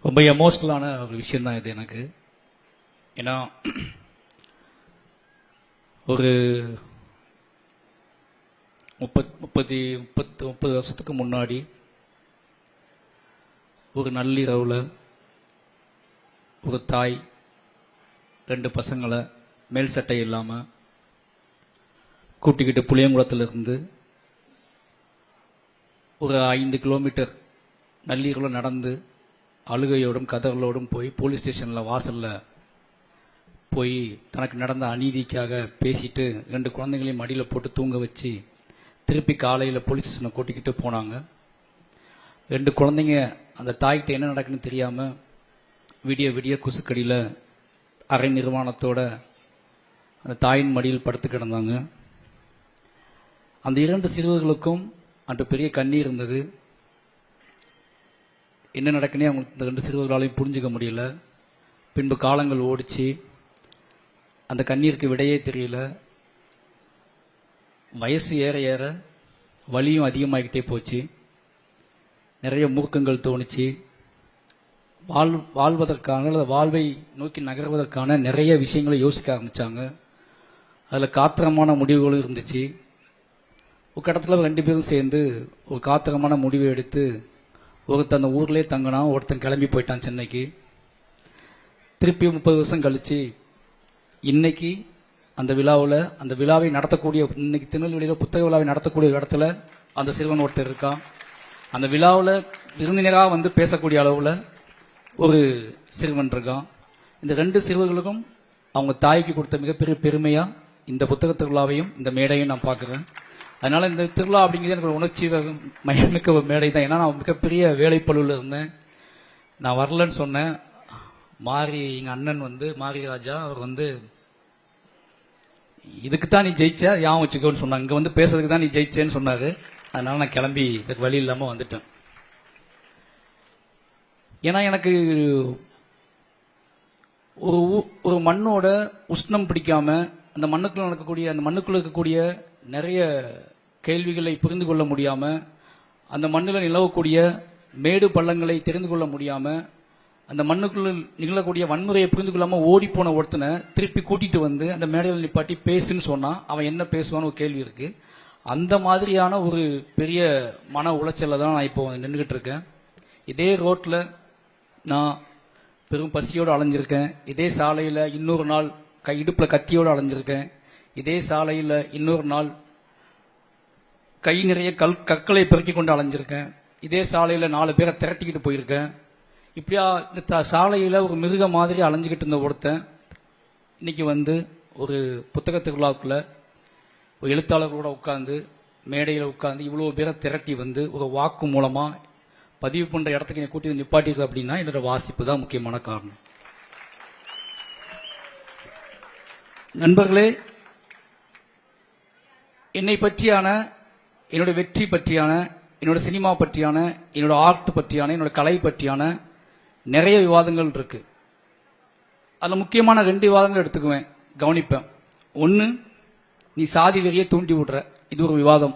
ரொம்ப எமோஷனலான ஒரு விஷயம் தான் இது எனக்கு. ஏன்னா ஒரு 30 வருஷத்துக்கு முன்னாடி ஒரு நள்ளிரவில் ஒரு தாய் 2 பசங்களை மேல் சட்டை இல்லாமல் கூட்டிக்கிட்டு புளியங்குளத்திலிருந்து ஒரு 5 கிலோமீட்டர் நள்ளிரவில் நடந்து அழுகையோடும் கதறலோடும் போய் போலீஸ் ஸ்டேஷனில் வாசலில் போய் தனக்கு நடந்த அநீதிக்காக பேசிட்டு 2 குழந்தைங்களையும் மடியில் போட்டு தூங்க வச்சு திருப்பி காலையில் போலீஸ் ஸ்டேஷனை கூட்டிக்கிட்டு போனாங்க. 2 குழந்தைங்க அந்த தாய்கிட்ட என்ன நடக்குன்னு தெரியாமல் விடிய விடிய குசுக்கடியில் அரை நிர்வாணத்தோட அந்த தாயின் மடியில் படுத்து கிடந்தாங்க. அந்த 2 சிறுவர்களுக்கும் அன்று பெரிய கண்ணீர் இருந்தது. என்ன நடக்குன்னே அவங்க இந்த 2 சிறுவர்களாலையும் புரிஞ்சுக்க முடியல. பின்பு காலங்கள் ஓடிச்சு, அந்த கண்ணீருக்கு விடையே தெரியல. வயசு ஏற ஏற வலியும் அதிகமாகிக்கிட்டே போச்சு. நிறைய மூர்க்கங்கள் தோணுச்சு. வாழ்வதற்கான அல்லது வாழ்வை நோக்கி நகர்வதற்கான நிறைய விஷயங்களை யோசிக்க ஆரம்பித்தாங்க. அதில் காத்திரமான முடிவுகளும் இருந்துச்சு. ஒரு கடத்தில் 2 பேரும் சேர்ந்து ஒரு காத்திரமான முடிவை எடுத்து ஒருத்தன் அந்த ஊர்லேயே தங்கினான், ஒருத்தன் கிளம்பி போயிட்டான் சென்னைக்கு. திருப்பி 30 வருஷம் கழிச்சு இன்னைக்கு அந்த விழாவை நடத்தக்கூடிய, இன்னைக்கு திருநெல்வேலியில் புத்தக விழாவை நடத்தக்கூடிய இடத்துல அந்த சிறுவன் ஒருத்தர் இருக்கான். அந்த விழாவில் விருந்தினராக வந்து பேசக்கூடிய அளவில் ஒரு சிறுவன் இருக்கான். இந்த 2 சிறுவர்களுக்கும் அவங்க தாய்க்கு கொடுத்த மிகப்பெரிய பெருமையாக இந்த புத்தக திருவிழாவையும் இந்த மேடையும் நான் பார்க்குறேன். அதனால் இந்த திருவிழா அப்படிங்கிறது எனக்கு ஒரு உணர்ச்சி மயமிக்க ஒரு மேடை தான். ஏன்னா நான் மிகப்பெரிய வேலைப்பழுவில் இருந்தேன். நான் வரலன்னு சொன்னேன். எங்கள் அண்ணன் வந்து மாரி ராஜா அவர் வந்து இதுக்கு தான் நீ ஜெயிச்ச யான் வச்சுக்கோன்னு சொன்னாங்க. இங்கே வந்து பேசுறதுக்கு தான் நீ ஜெயிச்சேன்னு சொன்னார். அதனால நான் கிளம்பி வழி இல்லாமல் வந்துட்டேன். ஏன்னா எனக்கு ஒரு மண்ணோட உஷ்ணம் பிடிக்காம அந்த மண்ணுக்குள்ள இருக்கக்கூடிய நிறைய கேள்விகளை புரிந்து கொள்ள முடியாம, அந்த மண்ணில் நிலவக்கூடிய மேடு பள்ளங்களை தெரிந்து கொள்ள முடியாம, அந்த மண்ணுக்குள்ள நிகழக்கூடிய வன்முறையை புரிந்து கொள்ளாம ஓடி போன ஒருத்தனை திருப்பி கூட்டிட்டு வந்து அந்த மேடையில் நிப்பாட்டி பேசுன்னு சொன்னா அவன் என்ன பேசுவான்னு ஒரு கேள்வி இருக்கு. அந்த மாதிரியான ஒரு பெரிய மன உளைச்சல தான் நான் இப்போ நின்றுகிட்டு இருக்கேன். இதே ரோட்ல நான் பெரும் பசியோடு அலைஞ்சிருக்கேன். இதே சாலையில் இன்னொரு நாள் இடுப்புல கத்தியோடு அலைஞ்சிருக்கேன். இதே சாலையில் இன்னொரு நாள் கை நிறைய கற்களை பெருக்கி கொண்டு அலைஞ்சிருக்கேன். இதே சாலையில் 4 பேரை திரட்டிக்கிட்டு போயிருக்கேன். இப்படியா இந்த சாலையில் ஒரு மிருக மாதிரி அலைஞ்சிக்கிட்டு இருந்த ஒருத்தன் இன்னைக்கு வந்து ஒரு புத்தக திருவிழாவுக்குள்ள ஒரு எழுத்தாளர்களோட உட்கார்ந்து மேடையில் உட்கார்ந்து இவ்வளோ பேரை திரட்டி வந்து ஒரு வாக்கு மூலமா பதிவு பண்ற இடத்துக்கு என்னை கூட்டி நிப்பாட்டிருக்கு அப்படின்னா என்னோட வாசிப்பு தான் முக்கியமான காரணம். நண்பர்களே, என்னை பற்றியான, என்னோட வெற்றி பற்றியான, என்னோட சினிமா பற்றியான, என்னோட ஆர்ட் பற்றியான, என்னோட கலை பற்றியான நிறைய விவாதங்கள் இருக்கு. அதில் முக்கியமான 2 விவாதங்கள் எடுத்துக்குவேன், கவனிப்பேன். ஒன்று, நீ சாதி வெறியை தூண்டி விடுற, இது ஒரு விவாதம்.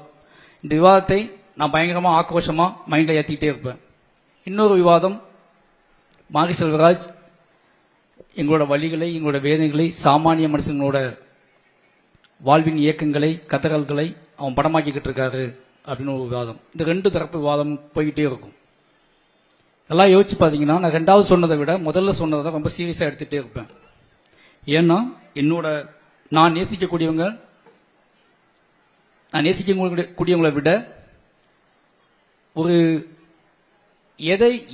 இந்த விவாதத்தை நான் பயங்கரமா ஆக்ரோஷமா மைண்ட்ல ஏற்றிக்கிட்டே இருப்பேன். இன்னொரு விவாதம், மாரி செல்வராஜ் எங்களோட வழிகளை, எங்களோட வேதனைகளை, சாமானிய மனுஷங்களோட வாழ்வின் இயக்கங்களை, கதறல்களை அவன் படமாக்கிக்கிட்டு இருக்காரு அப்படின்னு ஒரு விவாதம். இந்த 2 தரப்பு விவாதம் போய்கிட்டே இருக்கும். எல்லாம் யோசிச்சு பார்த்தீங்கன்னா நான் 2வது சொன்னதை விட முதல்ல சொன்னதை தான் ரொம்ப சீரியஸாக எடுத்துகிட்டே இருப்பேன். ஏன்னா நான் நேசிக்கக்கூடியவங்களை விட ஒரு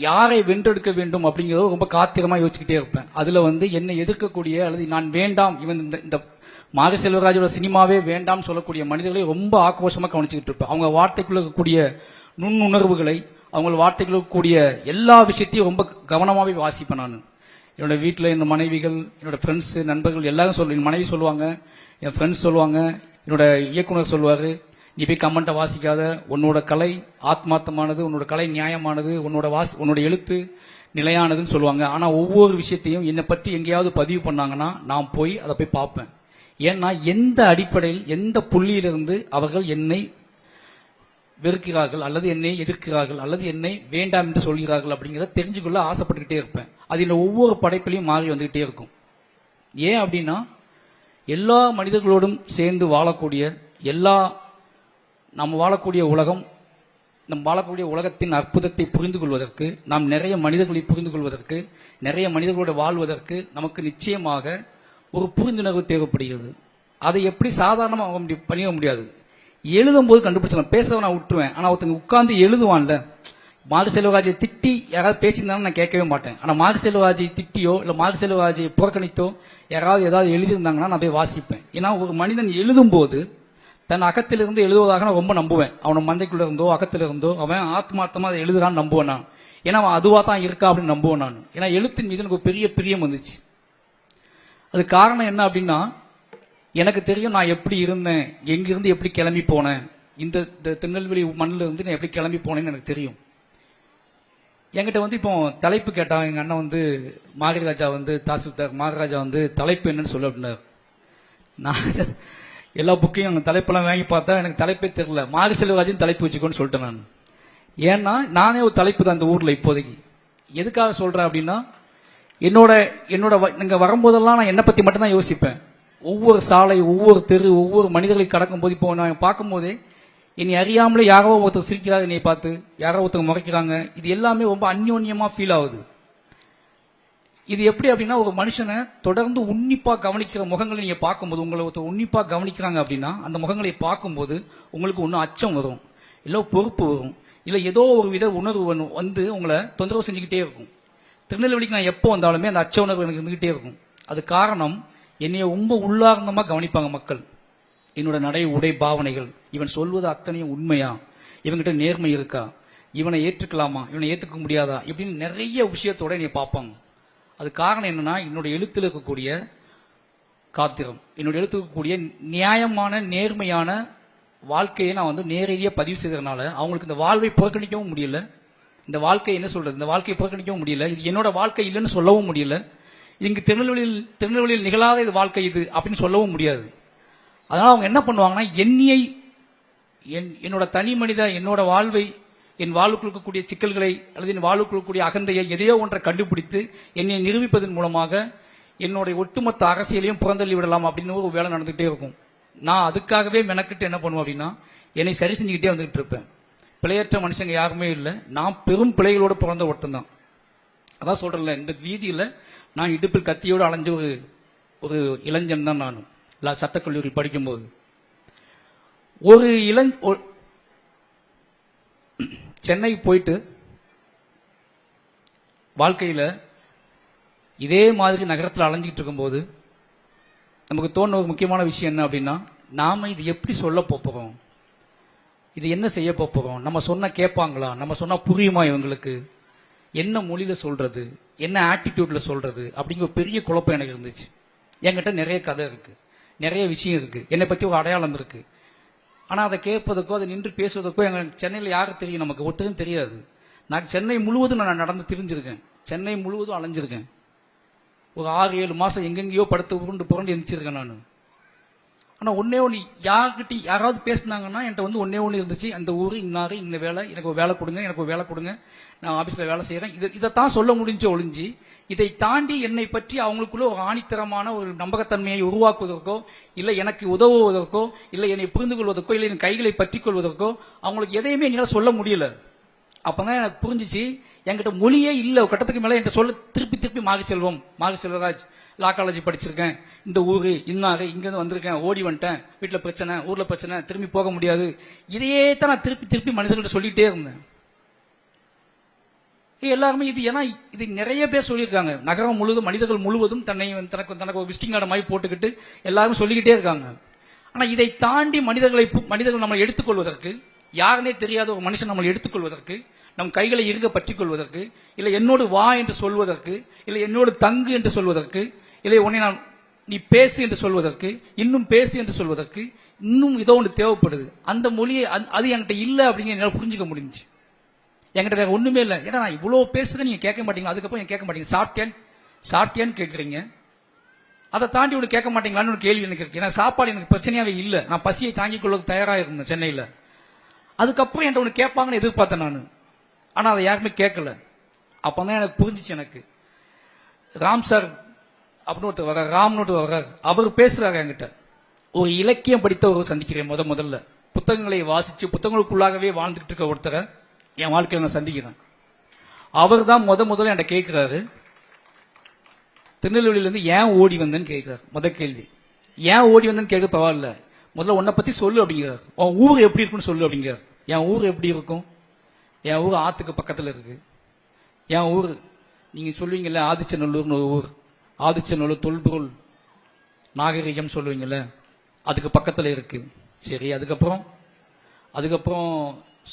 யாரை வென்றெடுக்க வேண்டும் அப்படிங்கிறத ரொம்ப காத்திரமா யோசிச்சுக்கிட்டே இருப்பேன். அதுல வந்து என்னை எதிர்க்கக்கூடிய அல்லது நான் வேண்டாம், இவன் இந்த மாரி செல்வராஜோட சினிமாவே வேண்டாம் சொல்லக்கூடிய மனிதர்களை ரொம்ப ஆக்ரோஷமா கவனிச்சுக்கிட்டு இருப்பேன். அவங்க வார்த்தைக்குள்ள இருக்கக்கூடிய நுண்ணுணர்வுகளை, அவங்க வார்த்தைக்குள்ள இருக்கக்கூடிய எல்லா விஷயத்தையும் ரொம்ப கவனமாவே வாசிப்பேன். நான் என்னோட வீட்டில் என்னோட மனைவிகள், என்னோட ஃப்ரெண்ட்ஸ், நண்பர்கள் எல்லாரும் என் மனைவி சொல்லுவாங்க, என் ஃப்ரெண்ட்ஸ் சொல்லுவாங்க, என்னோட இயக்குனர் சொல்லுவாரு, நீ போய் கமெண்ட்டை வாசிக்காத, உன்னோட கலை ஆத்மார்த்தமானது, உன்னோட கலை நியாயமானது, உன்னோட எழுத்து நிலையானதுன்னு சொல்லுவாங்க. ஆனா ஒவ்வொரு விஷயத்தையும் என்னை பற்றி எங்கேயாவது பதிவு பண்ணாங்கன்னா நான் போய் அதை போய் பார்ப்பேன். ஏன்னா எந்த அடிப்படையில், எந்த புள்ளியிலிருந்து அவர்கள் என்னை வெறுக்கிறார்கள், அல்லது என்னை எதிர்க்கிறார்கள், அல்லது என்னை வேண்டாம் என்று சொல்கிறார்கள் அப்படிங்கிறத தெரிஞ்சுக்கொள்ள ஆசைப்பட்டுக்கிட்டே இருப்பேன். அது இந்த ஒவ்வொரு படைப்பிலையும் மாறி வந்துகிட்டே இருக்கும். ஏன் அப்படின்னா, எல்லா மனிதர்களோடும் சேர்ந்து வாழக்கூடிய நம்ம வாழக்கூடிய உலகம், நம் வாழக்கூடிய உலகத்தின் அற்புதத்தை புரிந்து கொள்வதற்கு, நாம் நிறைய மனிதர்களை புரிந்து கொள்வதற்கு, நிறைய மனிதர்களோடு வாழ்வதற்கு நமக்கு நிச்சயமாக ஒரு புரிந்துணர்வு தேவைப்படுகிறது. அதை எப்படி சாதாரணமாக பண்ணிட முடியாது. எழுதும் போது கண்டுபிடிச்சலாம். பேசுறத நான் விட்டுருவேன். ஆனா ஒருத்தங்க உட்கார்ந்து எழுதுவான்ல, மாரி செல்வராஜை திட்டி யாராவது பேசியிருந்தாலும் நான் கேட்கவே மாட்டேன். ஆனா மாரி செல்வராஜை திட்டியோ இல்ல மாரி செல்வராஜை புறக்கணித்தோ யாராவது ஏதாவது எழுதியிருந்தாங்கன்னா நான் போய் வாசிப்பேன். ஏன்னா ஒரு மனிதன் எழுதும் போது தன் அகத்திலிருந்து எழுதுவதாக நான் ரொம்ப நம்புவேன். அவன மந்தைக்குள்ள இருந்தோ அகத்தில இருந்தோ அவன் ஆத்மார்த்தமா அதை எழுதுறான்னு நம்புவேன் நான். ஏன்னா அவன் அதுவா தான் இருக்கா அப்படின்னு நம்புவேன் நான். ஏன்னா எழுத்தின் மீது எனக்கு ஒரு பெரிய பிரியம் வந்துச்சு. அது காரணம் என்ன அப்படின்னா, எனக்கு தெரியும் நான் எப்படி இருந்தேன், எங்கிருந்து எப்படி கிளம்பி போனேன், இந்த திருநெல்வேலி மண்ணில் இருந்து நான் எப்படி கிளம்பி போனேன்னு எனக்கு தெரியும். என்கிட்ட இப்போ தலைப்பு கேட்டான். எங்க அண்ணன் மாரிராஜா தாசில்தார் மாரிராஜா தலைப்பு என்னன்னு சொல்ல அப்படின்னாரு. நான் எல்லா புக்கையும் அங்கே தலைப்பெல்லாம் வாங்கி பார்த்தா எனக்கு தலைப்பே தெரியல. மாரி செல்வராஜன் தலைப்பு வச்சுக்கோன்னு சொல்லிட்டேன் நான். ஏன்னா நானே ஒரு தலைப்பு தான் இந்த ஊர்ல இப்போதைக்கு. எதுக்காக சொல்றேன் அப்படின்னா, என்னோட இங்க வரும்போதெல்லாம் நான் என்னை பத்தி மட்டும் தான் யோசிப்பேன். ஒவ்வொரு சாலை, ஒவ்வொரு தெரு, ஒவ்வொரு மனிதர்களை கடக்கும் போது இப்போ நான் பார்க்கும் போதே என்னை அறியாமலே யாரோ ஒருத்தர் சிரிக்கிறாங்க, என்னை பார்த்து யாரோ ஒருத்தர் முறைக்கிறாங்க. இது எல்லாமே ரொம்ப அந்யோன்யமா ஃபீல் ஆகுது. இது எப்படி அப்படின்னா, ஒரு மனுஷனை தொடர்ந்து உன்னிப்பா கவனிக்கிற முகங்களை நீங்க பார்க்கும்போது, உங்களை ஒருத்தர் உன்னிப்பா கவனிக்கிறாங்க அப்படின்னா அந்த முகங்களை பார்க்கும்போது உங்களுக்கு ஒன்னும் அச்சம் வரும், இல்ல பொறுப்பு வரும், இல்ல ஏதோ ஒரு வித உணர்வு உங்களை தொந்தரவு செஞ்சுக்கிட்டே இருக்கும். திருநெல்வேலிக்கு நான் எப்போ வந்தாலுமே அந்த அச்ச உணர்வு எனக்கு இருந்துகிட்டே இருக்கும். அது காரணம், என்னைய ரொம்ப உள்ளார்ந்தமா கவனிப்பாங்க மக்கள். என்னோட நடை, உடை, பாவனைகள், இவன் சொல்வது அத்தனையும் உண்மையா, இவன்கிட்ட நேர்மை இருக்கா, இவனை ஏற்றுக்கலாமா, இவனை ஏற்றுக்க முடியாதா, இப்படின்னு நிறைய விஷயத்தோட என்னை பார்ப்பாங்க. அது காரணம் என்னன்னா, என்னோட எழுத்துல இருக்கக்கூடிய காத்திரம், என்னோட எழுத்துல இருக்கக்கூடிய நியாயமான நேர்மையான வாழ்க்கையை நான் நேரடியா பதிவு செய்ததுனால அவங்களுக்கு இந்த வாழ்வை புறக்கணிக்கவும் முடியல. இந்த வாழ்க்கை என்ன சொல்றது, இந்த வாழ்க்கையை புறக்கணிக்கவும் முடியல. இது என்னோட வாழ்க்கை இல்லைன்னு சொல்லவும் முடியல. இங்கு திருநெல்வேலியில் நிகழாத இது வாழ்க்கை இது அப்படின்னு சொல்லவும் முடியாது. அதனால அவங்க என்ன பண்ணுவாங்கன்னா, என்னோட தனி மனித, என்னோட வாழ்வை, என் வாழ்வுக்குள் இருக்கக்கூடிய சிக்கல்களை அல்லது என் வாழ்வுக்குள் இருக்கக்கூடிய அகந்தையை எதையோ ஒன்றை கண்டுபிடித்து என்னை நிரூபிப்பதன் மூலமாக என்னுடைய ஒட்டுமொத்த அரசியலையும் புறந்தள்ளி விடலாம் அப்படின்னு ஒரு வேலை நடந்துகிட்டே இருக்கும். நான் அதுக்காகவே மெனக்கிட்டு என்ன பண்ணுவேன் அப்படின்னா, என்னை சரி செஞ்சுக்கிட்டே வந்துகிட்டு இருப்பேன். பிழையற்ற மனுஷங்க யாருமே இல்லை. நான் பெரும் பிழைகளோடு பிறந்த ஒருத்தன் தான். அதான் சொல்றேன்ல, இந்த வீதியில நான் இடுப்பில் கத்தியோடு அலைஞ்ச ஒரு இளைஞன் தான் நானும். சட்டக்கல்லூரி படிக்கும்போது ஒரு சென்னை போயிட்டு வாழ்க்கையில இதே மாதிரி நகரத்தில் அலைஞ்சிட்டு இருக்கும்போது நமக்கு தோணுன ஒரு முக்கியமான விஷயம் என்ன அப்படின்னா, நாம இது எப்படி சொல்ல போறோம், இது என்ன செய்ய போறோம், நம்ம சொன்ன கேட்பாங்களா, நம்ம சொன்னா புரியுமா, இவங்களுக்கு என்ன மொழியில சொல்றது, என்ன ஆட்டிடியூட்ல சொல்றது அப்படிங்கிற பெரிய குழப்பம் எனக்கு இருந்துச்சு. என்கிட்ட நிறைய கதை இருக்கு, நிறைய விஷயம் இருக்கு, என்னை பத்தி ஒரு அடையாளம் இருக்கு. ஆனா அதை கேட்பதற்கோ அதை நின்று பேசுவதற்கோ எங்க சென்னையில் யாருக்கு தெரியும், நமக்கு ஒருத்தரும் தெரியாது. நான் சென்னை முழுவதும் நான் நடந்து திரிஞ்சிருக்கேன், சென்னை முழுவதும் அலைஞ்சிருக்கேன். ஒரு 6-7 மாசம் எங்கெங்கயோ படுத்து புரண்டு எந்திரிச்சிருக்கேன் நான். ஆனா ஒன்னே ஒண்ணு, யார்கிட்ட யாராவது பேசினாங்கன்னா என்கிட்ட ஒன்னே ஒண்ணு இருந்துச்சு, அந்த ஊரு இன்னாரு, இந்த வேலை, எனக்கு ஒரு வேலை கொடுங்க, எனக்கு ஒரு வேலை கொடுங்க, நான் ஆபீஸ்ல வேலை செய்யறேன், இதைத்தான் சொல்ல முடிஞ்ச ஒழிஞ்சு இதை தாண்டி என்னை பற்றி அவங்களுக்குள்ள ஒரு ஆணித்தரமான ஒரு நம்பகத்தன்மையை உருவாக்குவதற்கோ, இல்ல எனக்கு உதவுவதற்கோ, இல்ல என்னை புரிந்து கொள்வதற்கோ, இல்ல என் கைகளை பற்றி கொள்வதற்கோ அவங்களுக்கு எதையுமே என்னால சொல்ல முடியல. அப்பதான் எனக்கு புரிஞ்சிச்சு, என்கிட்ட மொழியே இல்ல. ஒரு கட்டத்துக்கு மேல என்கிட்ட சொல்ல திருப்பி மாரி செல்வராஜ், லா காலேஜ் படிச்சிருக்கேன், இந்த ஊரு இன்னாரு, இங்க இருந்து வந்திருக்கேன், ஓடி வந்துட்டேன், வீட்டுல பிரச்சனை, ஊர்ல பிரச்சனை, திரும்பி போக முடியாது, இதையே தான் நான் திருப்பி மனிதர்கள்ட்ட சொல்லிட்டே இருந்தேன். எல்லாருமே இது, ஏன்னா இது நிறைய பேர் சொல்லியிருக்காங்க. நகரம் முழுவதும், மனிதர்கள் முழுவதும் தனக்கு ஒரு விசிட்டிங் கார்டு மாதிரி போட்டுக்கிட்டு எல்லாரும் சொல்லிக்கிட்டே இருக்காங்க. ஆனா இதை தாண்டி மனிதர்கள் நம்மளை எடுத்துக்கொள்வதற்கு, யாருன்னே தெரியாத ஒரு மனுஷன் நம்மளை எடுத்துக்கொள்வதற்கு, நம் கைகளை இருக பற்றிக் கொள்வதற்கு, இல்லை என்னோடு வா என்று சொல்வதற்கு, இல்லை என்னோடு தங்கு என்று சொல்வதற்கு, இல்லை உன்னை நீ பேசு என்று சொல்வதற்கு, இன்னும் பேசு என்று சொல்வதற்கு இன்னும் ஏதோ ஒன்று தேவைப்படுது. அந்த மொழியை அது என்கிட்ட இல்லை அப்படிங்கிற என்னால் புரிஞ்சுக்க முடிஞ்சு. என்கிட்ட வேற ஒண்ணுமே இல்லை. ஏன்னா நான் இவ்வளவு பேசுறேன், நீங்க கேட்க மாட்டீங்க, அதுக்கப்புறம் கேட்க மாட்டீங்க, சாப்பிட்டேன்னு கேட்கறீங்க, அதை தாண்டி ஒன்று கேட்க மாட்டீங்களான்னு ஒரு கேள்வி எனக்கு இருக்கு. ஏன்னா சாப்பாடு எனக்கு பிரச்சனையாவே இல்லை, நான் பசியை தாங்கிக் கொள்ள தயாராக இருந்தேன் சென்னையில். அதுக்கப்புறம் என்கிட்ட ஒன்று கேட்பாங்கன்னு எதிர்பார்த்தேன் நான். ஆனால் அதை யாருமே கேட்கல. அப்பதான் எனக்கு புரிஞ்சிச்சு. எனக்கு ராம் சார் அப்படின்னு ஒருத்தர் வர்றார், ராம்னு ஒருத்தர் வர்றார். அவர் பேசுறாரு என்கிட்ட. ஒரு இலக்கியம் படித்த ஒரு சந்திக்கிறேன். முதல்ல புத்தகங்களை வாசிச்சு புத்தகங்களுக்குள்ளாகவே வாழ்ந்துட்டு இருக்க ஒருத்தரை என் வாழ்க்கையில் நான் சந்திக்கிறேன். அவர் தான் முதல்ல என்கிட்ட கேட்கிறாரு, திருநெல்வேலியிலிருந்து ஏன் ஓடி வந்தேன்னு கேட்கிறார். கேள்வி ஏன் ஓடி வந்தேன்னு கேட்க பரவாயில்ல, முதல்ல உன்னை பத்தி சொல்லு அப்படிங்கிறார். உன் ஊர் எப்படி இருக்குன்னு சொல்லு அப்படிங்கிறார். என் ஊர் எப்படி இருக்கும்? என் ஊர் ஆத்துக்கு பக்கத்தில் இருக்கு. என் ஊர் நீங்க சொல்லுவீங்கல்ல ஆதிச்சநல்லூர்னு ஒரு ஊர், ஆதிச்சநல்லூர் தொல்பொருள் நாகரிகம் சொல்லுவீங்கல்ல, அதுக்கு பக்கத்தில் இருக்கு. சரி, அதுக்கப்புறம்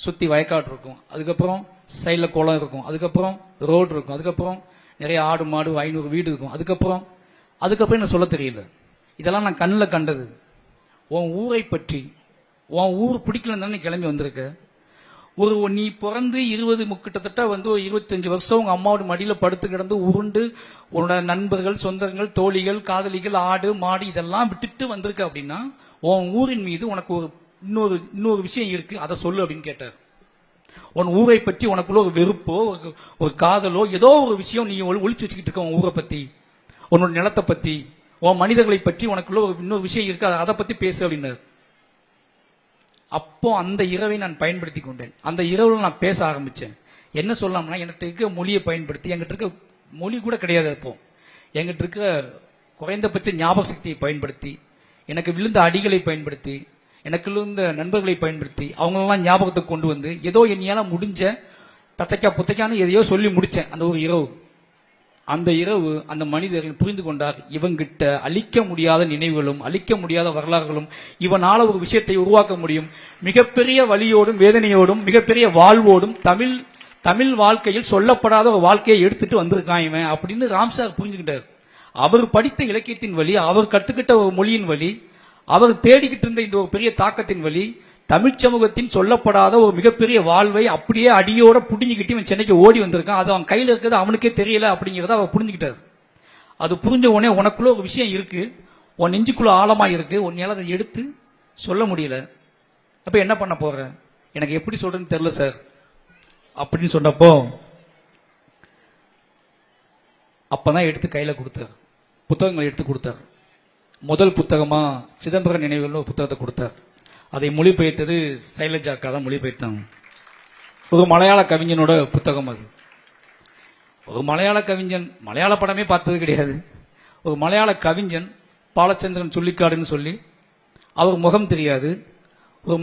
சுத்தி வயக்காடு இருக்கும், அதுக்கப்புறம் சைட்ல குளம் இருக்கும், அதுக்கப்புறம் ரோடு இருக்கும், அதுக்கப்புறம் நிறைய ஆடு மாடு 500 வீடு இருக்கும், அதுக்கப்புறம் எனக்கு சொல்ல தெரியல. இதெல்லாம் நான் கண்ணில் கண்டது. உன் ஊரை பற்றி, உன் ஊர் பிடிக்கலன்னு கிளம்பி வந்திருக்க. நீ பிறந்து 20 கிட்டத்தட்ட ஒரு 25 வருஷம் உங்க அம்மாவோட மடியில படுத்து கிடந்து உருண்டு உன்னோட நண்பர்கள், சொந்தங்கள், தோழிகள், காதலிகள், ஆடு மாடு இதெல்லாம் விட்டுட்டு வந்திருக்க அப்படின்னா உன் ஊரின் மீது உனக்கு இன்னொரு விஷயம் இருக்கு, அதை சொல்லு அப்படின்னு கேட்டார். உன் ஊரை பற்றி உனக்குள்ள ஒரு வெறுப்போ ஒரு காதலோ ஏதோ ஒரு விஷயம் நீ ஒளிச்சு வச்சுக்கிட்டு இருக்க. உன் ஊரை பத்தி, உன்னோட நிலத்தை பத்தி, உன் மனிதர்களை பற்றி உனக்குள்ள இன்னொரு விஷயம் இருக்கு, அதை பத்தி பேசு அப்படின்னாரு. அப்போ அந்த இரவை நான் பயன்படுத்தி கொண்டேன். அந்த இரவுல நான் பேச ஆரம்பிச்சேன். என்ன சொல்லலாம்னா, என்கிட்ட இருக்க மொழியை பயன்படுத்தி, என்கிட்ட இருக்க மொழி கூட கிடையாது அப்போ, என்கிட்ட இருக்க குறைந்தபட்ச ஞாபக சக்தியை பயன்படுத்தி, எனக்கு விழுந்த அடிகளை பயன்படுத்தி, எனக்கு விழுந்த நண்பர்களை பயன்படுத்தி அவங்களெல்லாம் ஞாபகத்தை கொண்டு வந்து ஏதோ என்னையால முடிஞ்ச தத்தைக்கா புத்தைக்கான்னு எதையோ சொல்லி முடிச்சேன். அந்த ஒரு இரவு, அந்த இரவு அந்த மனிதர் புரிந்து கொண்டார், இவங்கிட்ட அழிக்க முடியாத நினைவுகளும் அழிக்க முடியாத வரலாறுகளும் இவனால ஒரு விஷயத்தை உருவாக்க முடியும். மிகப்பெரிய வலியோடும் வேதனையோடும் மிகப்பெரிய வாழ்வோடும் தமிழ் வாழ்க்கையில் சொல்லப்படாத ஒரு வாழ்க்கையை எடுத்துட்டு வந்திருக்கான் இவன் அப்படின்னு ராம்சார் புரிஞ்சுக்கிட்டார். அவர் படித்த இலக்கியத்தின் வழி, அவர் கற்றுக்கிட்ட ஒரு மொழியின் வழி, அவர் தேடிக்கிட்டு இருந்த இந்த ஒரு பெரிய தாக்கத்தின் வழி, தமிழ் சமூகத்தின் சொல்லப்படாத ஒரு மிகப்பெரிய வாழ்வை அப்படியே அடியோட புடிஞ்சுக்கிட்டு இவன் சென்னைக்கு ஓடி வந்திருக்கான். அது அவன் கையில் இருக்கிறது அவனுக்கே தெரியல அப்படிங்கிறத அவர் புரிஞ்சுக்கிட்டார். அது புரிஞ்ச உடனே உனக்குள்ள ஒரு விஷயம் இருக்கு, உன் நெஞ்சுக்குள்ள ஆழமா இருக்கு, உன்னால அதை எடுத்து சொல்ல முடியல. அப்ப என்ன பண்ண போற, எனக்கு எப்படி சொல்றேன்னு தெரியல சார் அப்படின்னு சொன்னப்போ அப்பதான் எடுத்து கையில கொடுத்தார், புத்தகங்களை எடுத்து கொடுத்தார். முதல் புத்தகமா சிதம்பரம் நினைவுகள் ஒரு புத்தகத்தை கொடுத்தார். அதை மொழிபெயர்த்தது சைலஜா அக்கா தான் மொழிபெயர்த்தாங்க. ஒரு மலையாள கவிஞனோட புத்தகம் அது. ஒரு மலையாள கவிஞன், மலையாள படமே பார்த்தது கிடையாது, ஒரு மலையாள கவிஞன் பாலச்சந்திரன் சொல்லிக்காடுன்னு சொல்லி, அவர் முகம் தெரியாது. ஒரு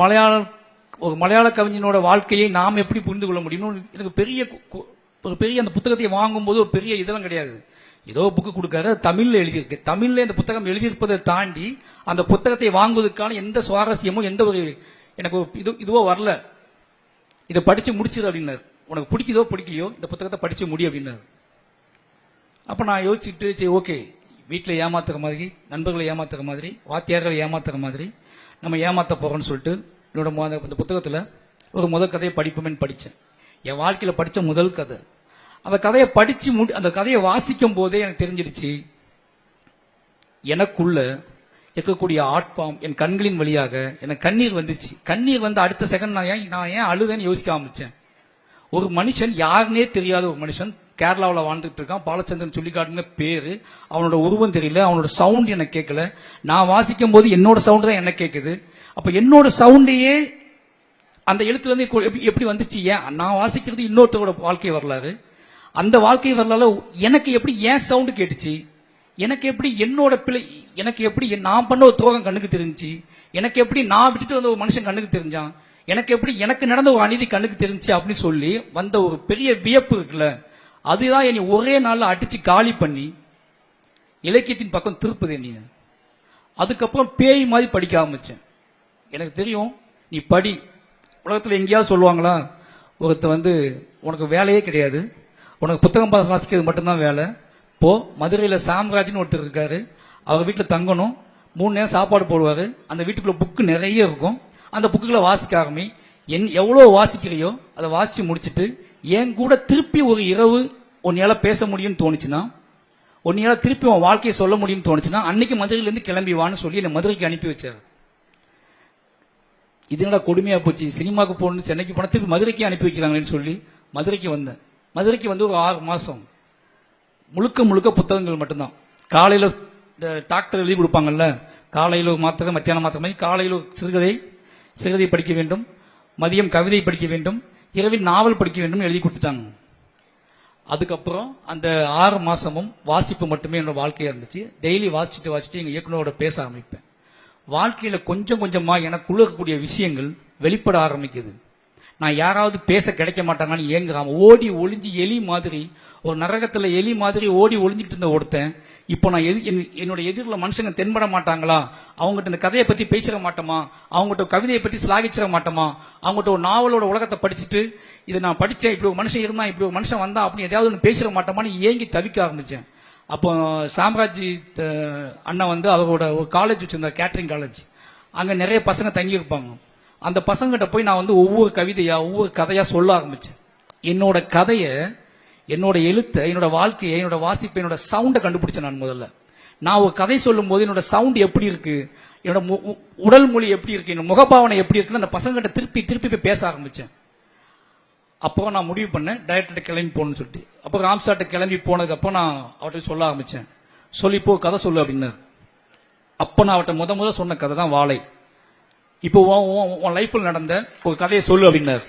மலையாள கவிஞனோட வாழ்க்கையை நாம் எப்படி புரிந்து கொள்ள முடியும்னு எனக்கு பெரிய அந்த புத்தகத்தை வாங்கும் போது ஒரு பெரிய இதெல்லாம் கிடையாது. ஏதோ புக்கு கொடுக்காரு, தமிழ்ல எழுதியிருக்கு. தமிழ்ல இந்த புத்தகம் எழுதியிருப்பதை தாண்டி அந்த புத்தகத்தை வாங்குவதற்கான எந்த சுவாரஸ்யமும் எந்த ஒரு எனக்கு இதுவோ வரல. இதை படிச்சு முடிச்சிரு அப்படின்னாரு. உனக்கு பிடிக்குதோ பிடிக்கலையோ இந்த புத்தகத்தை படிச்சு முடி அப்படின்னாரு. அப்ப நான் யோசிச்சுட்டு சரி ஓகே, வீட்டில் ஏமாத்துற மாதிரி, நண்பர்களை ஏமாத்துற மாதிரி, வாத்தியார்களை ஏமாத்துற மாதிரி நம்ம ஏமாத்த போறோம்னு சொல்லிட்டு என்னோட இந்த புத்தகத்துல ஒரு முதல் கதையை படிப்போமேன்னு படிச்சேன். என் வாழ்க்கையில படிச்ச முதல் கதை. அந்த கதையை படிச்சு அந்த கதையை வாசிக்கும் போதே எனக்கு தெரிஞ்சிருச்சு, எனக்குள்ள இருக்கக்கூடிய ஆர்ட் ஃபார்ம் என் கண்களின் வழியாக எனக்கு கண்ணீர் வந்துச்சு. கண்ணீர் வந்து அடுத்த செகண்ட் நான் ஏன் அழுதேன்னு யோசிக்க ஆரம்பிச்சேன். ஒரு மனுஷன், யாருன்னே தெரியாத ஒரு மனுஷன் கேரளாவில் வாழ்ந்துட்டு இருக்கான், பாலச்சந்திரன் சொல்லிக்காடுன்னு பேரு, அவனோட உருவம் தெரியல, அவனோட சவுண்ட் எனக்கு கேட்கல. நான் வாசிக்கும் போது என்னோட சவுண்ட் தான் எனக்கு கேட்குது. அப்ப என்னோட சவுண்டையே அந்த எழுத்துல இருந்து எப்படி வந்துச்சு? ஏன் நான் வாசிக்கிறது இன்னொருத்தரோட வாழ்க்கை வரலாறு, அந்த வாழ்க்கை வரலாறு எனக்கு எப்படி ஏன் சவுண்டு கேட்டுச்சு, எனக்கு எப்படி என்னோட பிள்ளை, எனக்கு எப்படி நான் பண்ண ஒரு துரோகம் கண்ணுக்கு தெரிஞ்சு, எனக்கு எப்படி நான் விட்டுட்டு வந்த ஒரு மனுஷன் கண்ணுக்கு தெரிஞ்சான், எனக்கு எப்படி எனக்கு நடந்த ஒரு அநீதி கண்ணுக்கு தெரிஞ்சு அப்படின்னு சொல்லி வந்த ஒரு பெரிய வியப்பு இருக்குல்ல, அதுதான் என்னை ஒரே நாள்ல அடிச்சு காலி பண்ணி இலக்கியத்தின் பக்கம் திருப்புது என்னைய. அதுக்கப்புறம் பேய் மாதிரி படிக்க ஆரம்பிச்சேன். எனக்கு தெரியும், நீ படி, உலகத்தில் எங்கேயாவது சொல்லுவாங்களா, ஒருத்த உனக்கு வேலையே கிடையாது, உனக்கு புத்தகம் வாசிக்கிறது மட்டும்தான் வேலை, போ மதுரையில் சாம்ராஜ்னு ஒருத்தர் இருக்காரு, அவர் வீட்டில் தங்கணும், 3 நேரம் சாப்பாடு போடுவாரு, அந்த வீட்டுக்குள்ள புக்கு நிறைய இருக்கும், அந்த புக்குகளை வாசிக்க ஆரம்பி, எவ்வளவு வாசிக்கிறியோ அதை வாசிச்சு முடிச்சுட்டு என் கூட திருப்பி ஒரு இரவு உன்னையால பேச முடியும்னு தோணுச்சுன்னா, உன்னையால திருப்பி உன் வாழ்க்கையை சொல்ல முடியும்னு தோணுச்சுன்னா, அன்னைக்கு மதுரையிலேருந்து கிளம்பி வான்னு சொல்லி என்னை மதுரைக்கு அனுப்பி வச்சார். இது என்னடா கொடுமையா போச்சு, சினிமாவுக்கு போகணும் சென்னைக்கு போன திருப்பி மதுரைக்கு அனுப்பி வைக்கிறாங்களேன்னு சொல்லி மதுரைக்கு வந்தேன். மதுரைக்கு வந்து ஒரு 6 மாசம் முழுக்க முழுக்க புத்தகங்கள் மட்டும்தான். காலையில இந்த டாக்டர் எழுதி கொடுப்பாங்கல்ல, காலையில் ஒரு மாத்திரை மத்தியானம் மாத்திரை, காலையில் ஒரு சிறுகதை படிக்க வேண்டும், மதியம் கவிதை படிக்க வேண்டும், இரவில் நாவல் படிக்க வேண்டும் எழுதி கொடுத்துட்டாங்க. அதுக்கப்புறம் அந்த 6 மாசமும் வாசிப்பு மட்டுமே என்னோட வாழ்க்கையா இருந்துச்சு. டெய்லி வாசிச்சுட்டு எங்க இயக்குனரோட பேச ஆரம்பிப்பேன். வாழ்க்கையில கொஞ்சம் கொஞ்சமா எனக்குள்ள இருக்கக்கூடிய விஷயங்கள் வெளிப்பட ஆரம்பிக்குது. நான் யாராவது பேச கிடைக்க மாட்டாங்கன்னு ஏங்குறாம ஓடி ஒளிஞ்சு எலி மாதிரி, ஒரு நரகத்துல எலி மாதிரி ஓடி ஒளிஞ்சிட்டு இருந்த ஒருத்தன், இப்போ நான் என்னோட எதிரில் மனுஷங்க தென்பட மாட்டாங்களா, அவங்ககிட்ட இந்த கதையை பத்தி பேசிட மாட்டோமா, அவங்ககிட்ட கவிதையை பத்தி சிலாகிச்சிட மாட்டோமா, அவங்ககிட்ட ஒரு நாவலோட உலகத்தை படிச்சுட்டு இதை நான் படிச்சேன், இப்படி ஒரு மனுஷன் இருந்தான், இப்படி ஒரு மனுஷன் வந்தா அப்படின்னு எதாவது ஒன்று பேசிட மாட்டோமான்னு ஏங்கி தவிக்க ஆரம்பிச்சேன். அப்போ சாம்ராஜ் அண்ணன் வந்து அவரோட ஒரு காலேஜ் வச்சிருந்தார், கேட்டரிங் காலேஜ். அங்க நிறைய பசங்க தங்கி இருப்பாங்க. அந்த பசங்கிட்ட போய் நான் வந்து ஒவ்வொரு கவிதையா ஒவ்வொரு கதையா சொல்ல ஆரம்பிச்சேன். என்னோட கதையை, என்னோட எழுத்தை, என்னோட வாழ்க்கையை, என்னோட வாசிப்பை, என்னோட சவுண்டை கண்டுபிடிச்சேன். நான் ஒரு கதை சொல்லும் போது என்னோட சவுண்ட் எப்படி இருக்கு, என்னோட உடல் மொழி எப்படி இருக்கு, என்னோட முகபாவனை எப்படி இருக்குன்னு அந்த பசங்கிட்ட திருப்பி திருப்பி போய் பேச ஆரம்பிச்சேன். அப்போ நான் முடிவு பண்ணேன் டைரக்டர் கிளம்பி போகணும்னு சொல்லிட்டு. அப்போ ராம்சார்ட்ட கிளம்பி போனதுக்கு அப்போ நான் அவர்கிட்ட சொல்ல ஆரம்பிச்சேன். சொல்லி கதை சொல்லு அப்படின்னாரு. அப்போ நான் அவர்கிட்ட முத சொன்ன கதை தான் வாழை. இப்போ உன் லைஃப்ல நடந்த ஒரு கதையை சொல்லு அப்படின்னாரு.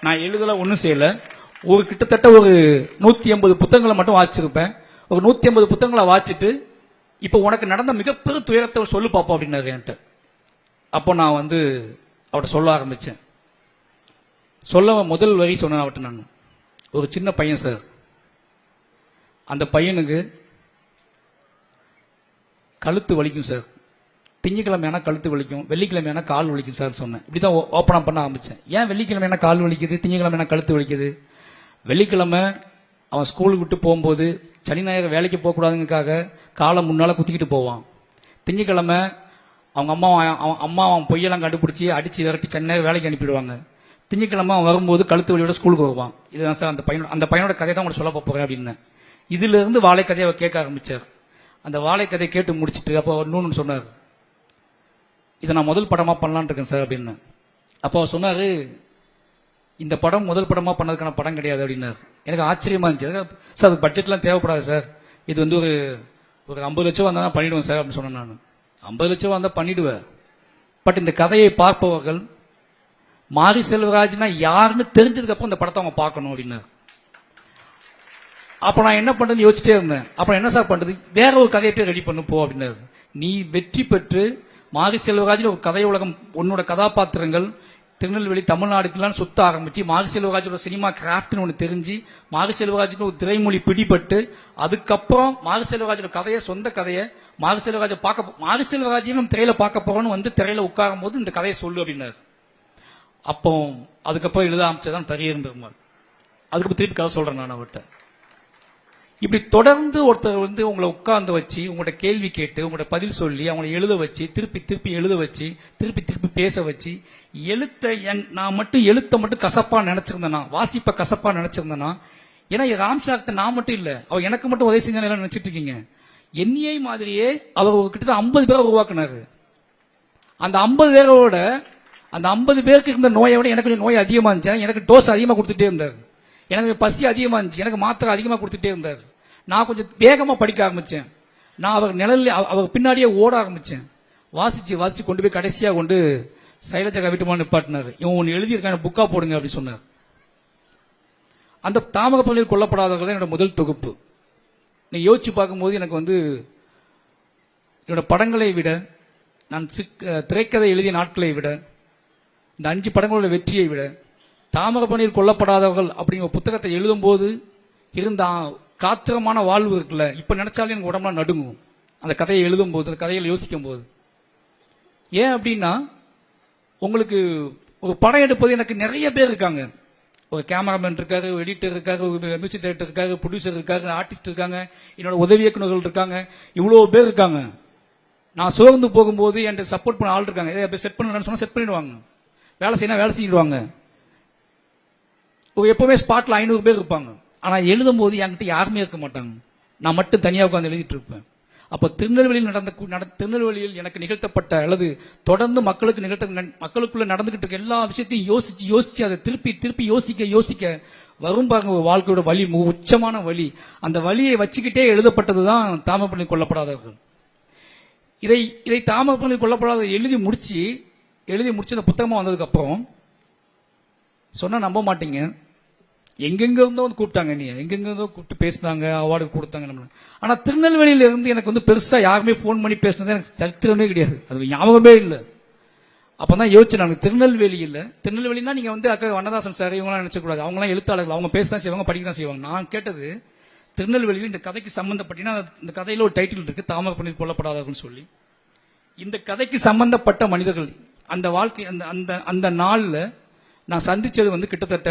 நான் எழுதல, ஒன்றும் செய்யல. ஒரு கிட்டத்தட்ட ஒரு 150 புத்தகங்களை மட்டும் வாசிச்சிருப்பேன். ஒரு 150 புத்தகங்களை வாசிச்சுட்டு இப்போ உனக்கு நடந்த மிகப்பெரிய துயரத்தை சொல்லு பார்ப்போம் அப்படின்னாரு என்கிட்ட. அப்போ நான் வந்து அவர்கிட்ட சொல்ல ஆரம்பிச்சேன். சொல்ல முதல் வரி சொன்னேன் அவர்கிட்ட. நான் ஒரு சின்ன பையன் சார், அந்த பையனுக்கு கழுத்து வலிக்கும் சார், திங்கக்கிழமையான கழுத்து வலிக்கும், வெள்ளிக்கிழமையான கால் வலிக்கும் சார் சொன்னேன். இப்படிதான் ஓப்பனா பண்ண ஆரம்பிச்சேன். ஏன் வெள்ளிக்கிழமையான கால் வலிக்குது, திங்கக்கிழமையான கழுத்து வலிக்குது? வெள்ளிக்கிழமை அவன் ஸ்கூலுக்கு விட்டு போகும்போது சனி ஞாயிறு வேலைக்கு போகக்கூடாதுங்கிறதுக்காக காலை முன்னால குத்திக்கிட்டு போவான். திங்கக்கிழமை அவங்க அம்மா அவன் பொய்யெல்லாம் கண்டுபிடிச்சி அடிச்சு விரட்டி சனி ஞாயிறு வேலைக்கு அனுப்பிடுவாங்க. திங்கக்கிழமை அவன் வரும்போது கழுத்து வலியோட ஸ்கூலுக்கு வருவான். இதுதான் சார் அந்த பையனோட கதையை தான் உங்களுக்கு சொல்ல போறேன் அப்படின்னு. இதுல இருந்து வாழை கதையை அவர் கேட்க ஆரம்பிச்சார். அந்த வாழை கதையை கேட்டு முடிச்சுட்டு அப்போ இன்னொன்னு சொன்னார், இதை நான் முதல் படமா பண்ணலான் இருக்கேன் சார் அப்படின்னு. அப்போ அவர் சொன்னாரு, இந்த படம் முதல் படமா பண்ணதுக்கான படம் கிடையாது அப்படின்னாரு. எனக்கு ஆச்சரியமா இருந்துச்சு. சார் அது பட்ஜெட்லாம் தேவைப்படாது சார், இது வந்து ஒரு 50 லட்சம் வந்தா பண்ணிடுவேன் சார் அப்படின்னு சொன்னேன். நான் 50 லட்சம் வந்தா பண்ணிடுவேன், பட் இந்த கதையை பார்ப்பவர்கள் மாரி செல்வராஜ்னா யாருன்னு தெரிஞ்சதுக்கு அப்புறம் இந்த படத்தை அவங்க பார்க்கணும் அப்படின்னாரு. அப்ப நான் என்ன பண்றதுன்னு யோசிச்சிட்டே இருந்தேன். அப்புறம் என்ன சார் பண்றது, வேற ஒரு கதையை ரெடி பண்ணு போ அப்படின்னாரு. நீ வெற்றி பெற்று மாரி செல்வராஜ் ஒரு கதை உலகம், உன்னோட கதாபாத்திரங்கள் திருநெல்வேலி தமிழ்நாடுக்கெல்லாம் சுத்த ஆரம்பிச்சு, மாரி செல்வராஜோட சினிமா கிராஃப்ட்னு ஒன்று தெரிஞ்சு, மாரி செல்வராஜுக்கு ஒரு திரைமொழி பிடிபட்டு, அதுக்கப்புறம் மாரி செல்வராஜோட கதையை, சொந்த கதையை மாரி செல்வராஜை மாரி செல்வராஜையும் நம்ம திரையில பார்க்க போறோம்னு வந்து திரையில உட்காரும் போது இந்த கதையை சொல்லு அப்படின்னாரு. அப்போ அதுக்கப்புறம் எழுத ஆரம்பிச்சதான் பெரியன் பெருமாள். அதுக்கப்புறம் திருப்பி கதை சொல்றேன் நான் அவர்கிட்ட. இப்படி தொடர்ந்து ஒருத்தர் வந்து உங்களை உட்கார்ந்து வச்சு உங்களோட கேள்வி கேட்டு உங்களோட பதில் சொல்லி அவங்களை எழுத வச்சு திருப்பி திருப்பி எழுத வச்சு திருப்பி திருப்பி பேச வச்சு, நான் மட்டும் எழுத்தை மட்டும் கசப்பா நினைச்சிருந்தேனா, வாசிப்ப கசப்பா நினைச்சிருந்தேனா, ஏன்னா ராம்சார்ட்ட நான் மட்டும் இல்ல, அவர் எனக்கு மட்டும் உதவி செஞ்சா நினைச்சிட்டு இருக்கீங்க. என்னையே மாதிரியே அவர் கிட்டத்தட்ட 50 பேரை உருவாக்குனாரு. அந்த 50 பேரோட அந்த 50 பேருக்கு இருந்த நோயை விட எனக்கு நோய் அதிகமா இருந்துச்சு. எனக்கு டோஸ் அதிகமா கொடுத்துட்டே இருந்தார், எனக்கு பசி அதிகமா இருந்துச்சு, எனக்கு மாத்திரை அதிகமா கொடுத்துட்டே இருந்தார். நான் கொஞ்சம் வேகமா படிக்க ஆரம்பிச்சேன். நான் அவர் நிழல்ல அவர் பின்னாடியே ஓட ஆரம்பிச்சேன். வாசிச்சு வாசிச்சு கொண்டு போய் கடைசியா கொண்டு சைலஜா வீட்டுமா நிப்பாட்டினார். இவன் ஒன்று எழுதியிருக்கான புக்கா போடுங்க அப்படின்னு சொன்னார். அந்த தாமரப்பள்ளியில் கொல்லப்படாதவர்கள் தான் என்னோட முதல் தொகுப்பு. நீ யோசிச்சு பார்க்கும்போது எனக்கு வந்து என்னோட படங்களை விட, நான் திரைக்கதை எழுதிய நாட்களை விட, இந்த 5 படங்களோட வெற்றியை விட, தாமரப்பணியில் கொல்லப்படாதவர்கள் அப்படிங்கிற புத்தகத்தை எழுதும் போது இருந்த காத்திரமான வாழ்வு இருக்குல்ல, இப்ப நினைச்சாலும் எனக்கு உடம்புலாம் நடுங்கும். அந்த கதையை எழுதும் போது, அந்த கதைகளை யோசிக்கும் போது. ஏன் அப்படின்னா, உங்களுக்கு ஒரு படம் எடுப்பது எனக்கு நிறைய பேர் இருக்காங்க. ஒரு கேமராமேன் இருக்காரு, ஒரு எடிட்டர் இருக்காரு, ஒரு மியூசிக் டைரக்டர் இருக்காரு, ப்ரொடியூசர் இருக்காரு, ஆர்டிஸ்ட் இருக்காங்க, என்னோட உதவி இயக்குநர்கள் இருக்காங்க, இவ்வளவு பேர் இருக்காங்க. நான் சோர்ந்து போகும்போது என்கிட்ட சப்போர்ட் பண்ண ஆள் இருக்காங்க. இதை செட் பண்ணு சொன்னா செட் பண்ணிடுவாங்க, வேலை செய்யணும் வேலை செஞ்சிடுவாங்க. எப்பவுமே ஸ்பாட்ல 500 பேர் இருப்பாங்க. ஆனா எழுதும் போது என்கிட்ட யாருமே இருக்க மாட்டாங்க, நான் மட்டும் தனியா உட்காந்து எழுதிட்டு இருப்பேன். அப்ப திருநெல்வேலியில் எனக்கு நிகழ்த்தப்பட்ட அல்லது தொடர்ந்து மக்களுக்குள்ள நடந்துகிட்டு இருக்க எல்லா விஷயத்தையும் யோசிச்சு அதை திருப்பி யோசிக்க வரும் பாருங்க ஒரு வாழ்க்கையோட வலி, உச்சமான வலி. அந்த வலியை வச்சுக்கிட்டே எழுதப்பட்டதுதான் தாமிரபரணி கொல்லப்படாதவர்கள். இதை தாமிரபரணி கொல்லப்படாத எழுதி முடிச்சு அந்த புத்தகமா வந்ததுக்கு அப்புறம் சொன்னா நம்ப மாட்டீங்க, எங்கெங்க இருந்தோ வந்து கூப்பிட்டாங்க, நீ எங்கெங்க இருந்தோ கூப்பிட்டு பேசினாங்க, அவார்டு கொடுத்தாங்க நம்ம. ஆனா திருநெல்வேலியில இருந்து எனக்கு வந்து பெருசா யாருமே போன் பண்ணி பேசினது எனக்கு சரித்திரமே கிடையாது, அது ஞாபகமே இல்லை. அப்பதான் யோசிச்சு நான் திருநெல்வேலினா நீங்க வந்து அக்கா வண்ணதாசன் சார் இவங்களாம் நினைச்சக்கூடாது, அவங்களாம் எழுத்தாளர்கள், அவங்க பேச தான் செய்வாங்க, படிக்க தான் செய்வாங்க. நான் கேட்டது திருநெல்வேலியில் இந்த கதைக்கு சம்பந்தப்பட்டீங்கன்னா இந்த கதையில ஒரு டைட்டில் இருக்கு, தாமிரபரணி கொல்லப்படாதவர்கள் சொல்லி. இந்த கதைக்கு சம்பந்தப்பட்ட மனிதர்கள் அந்த வாழ்க்கை அந்த நாள்ல நான் சந்திச்சது வந்து கிட்டத்தட்ட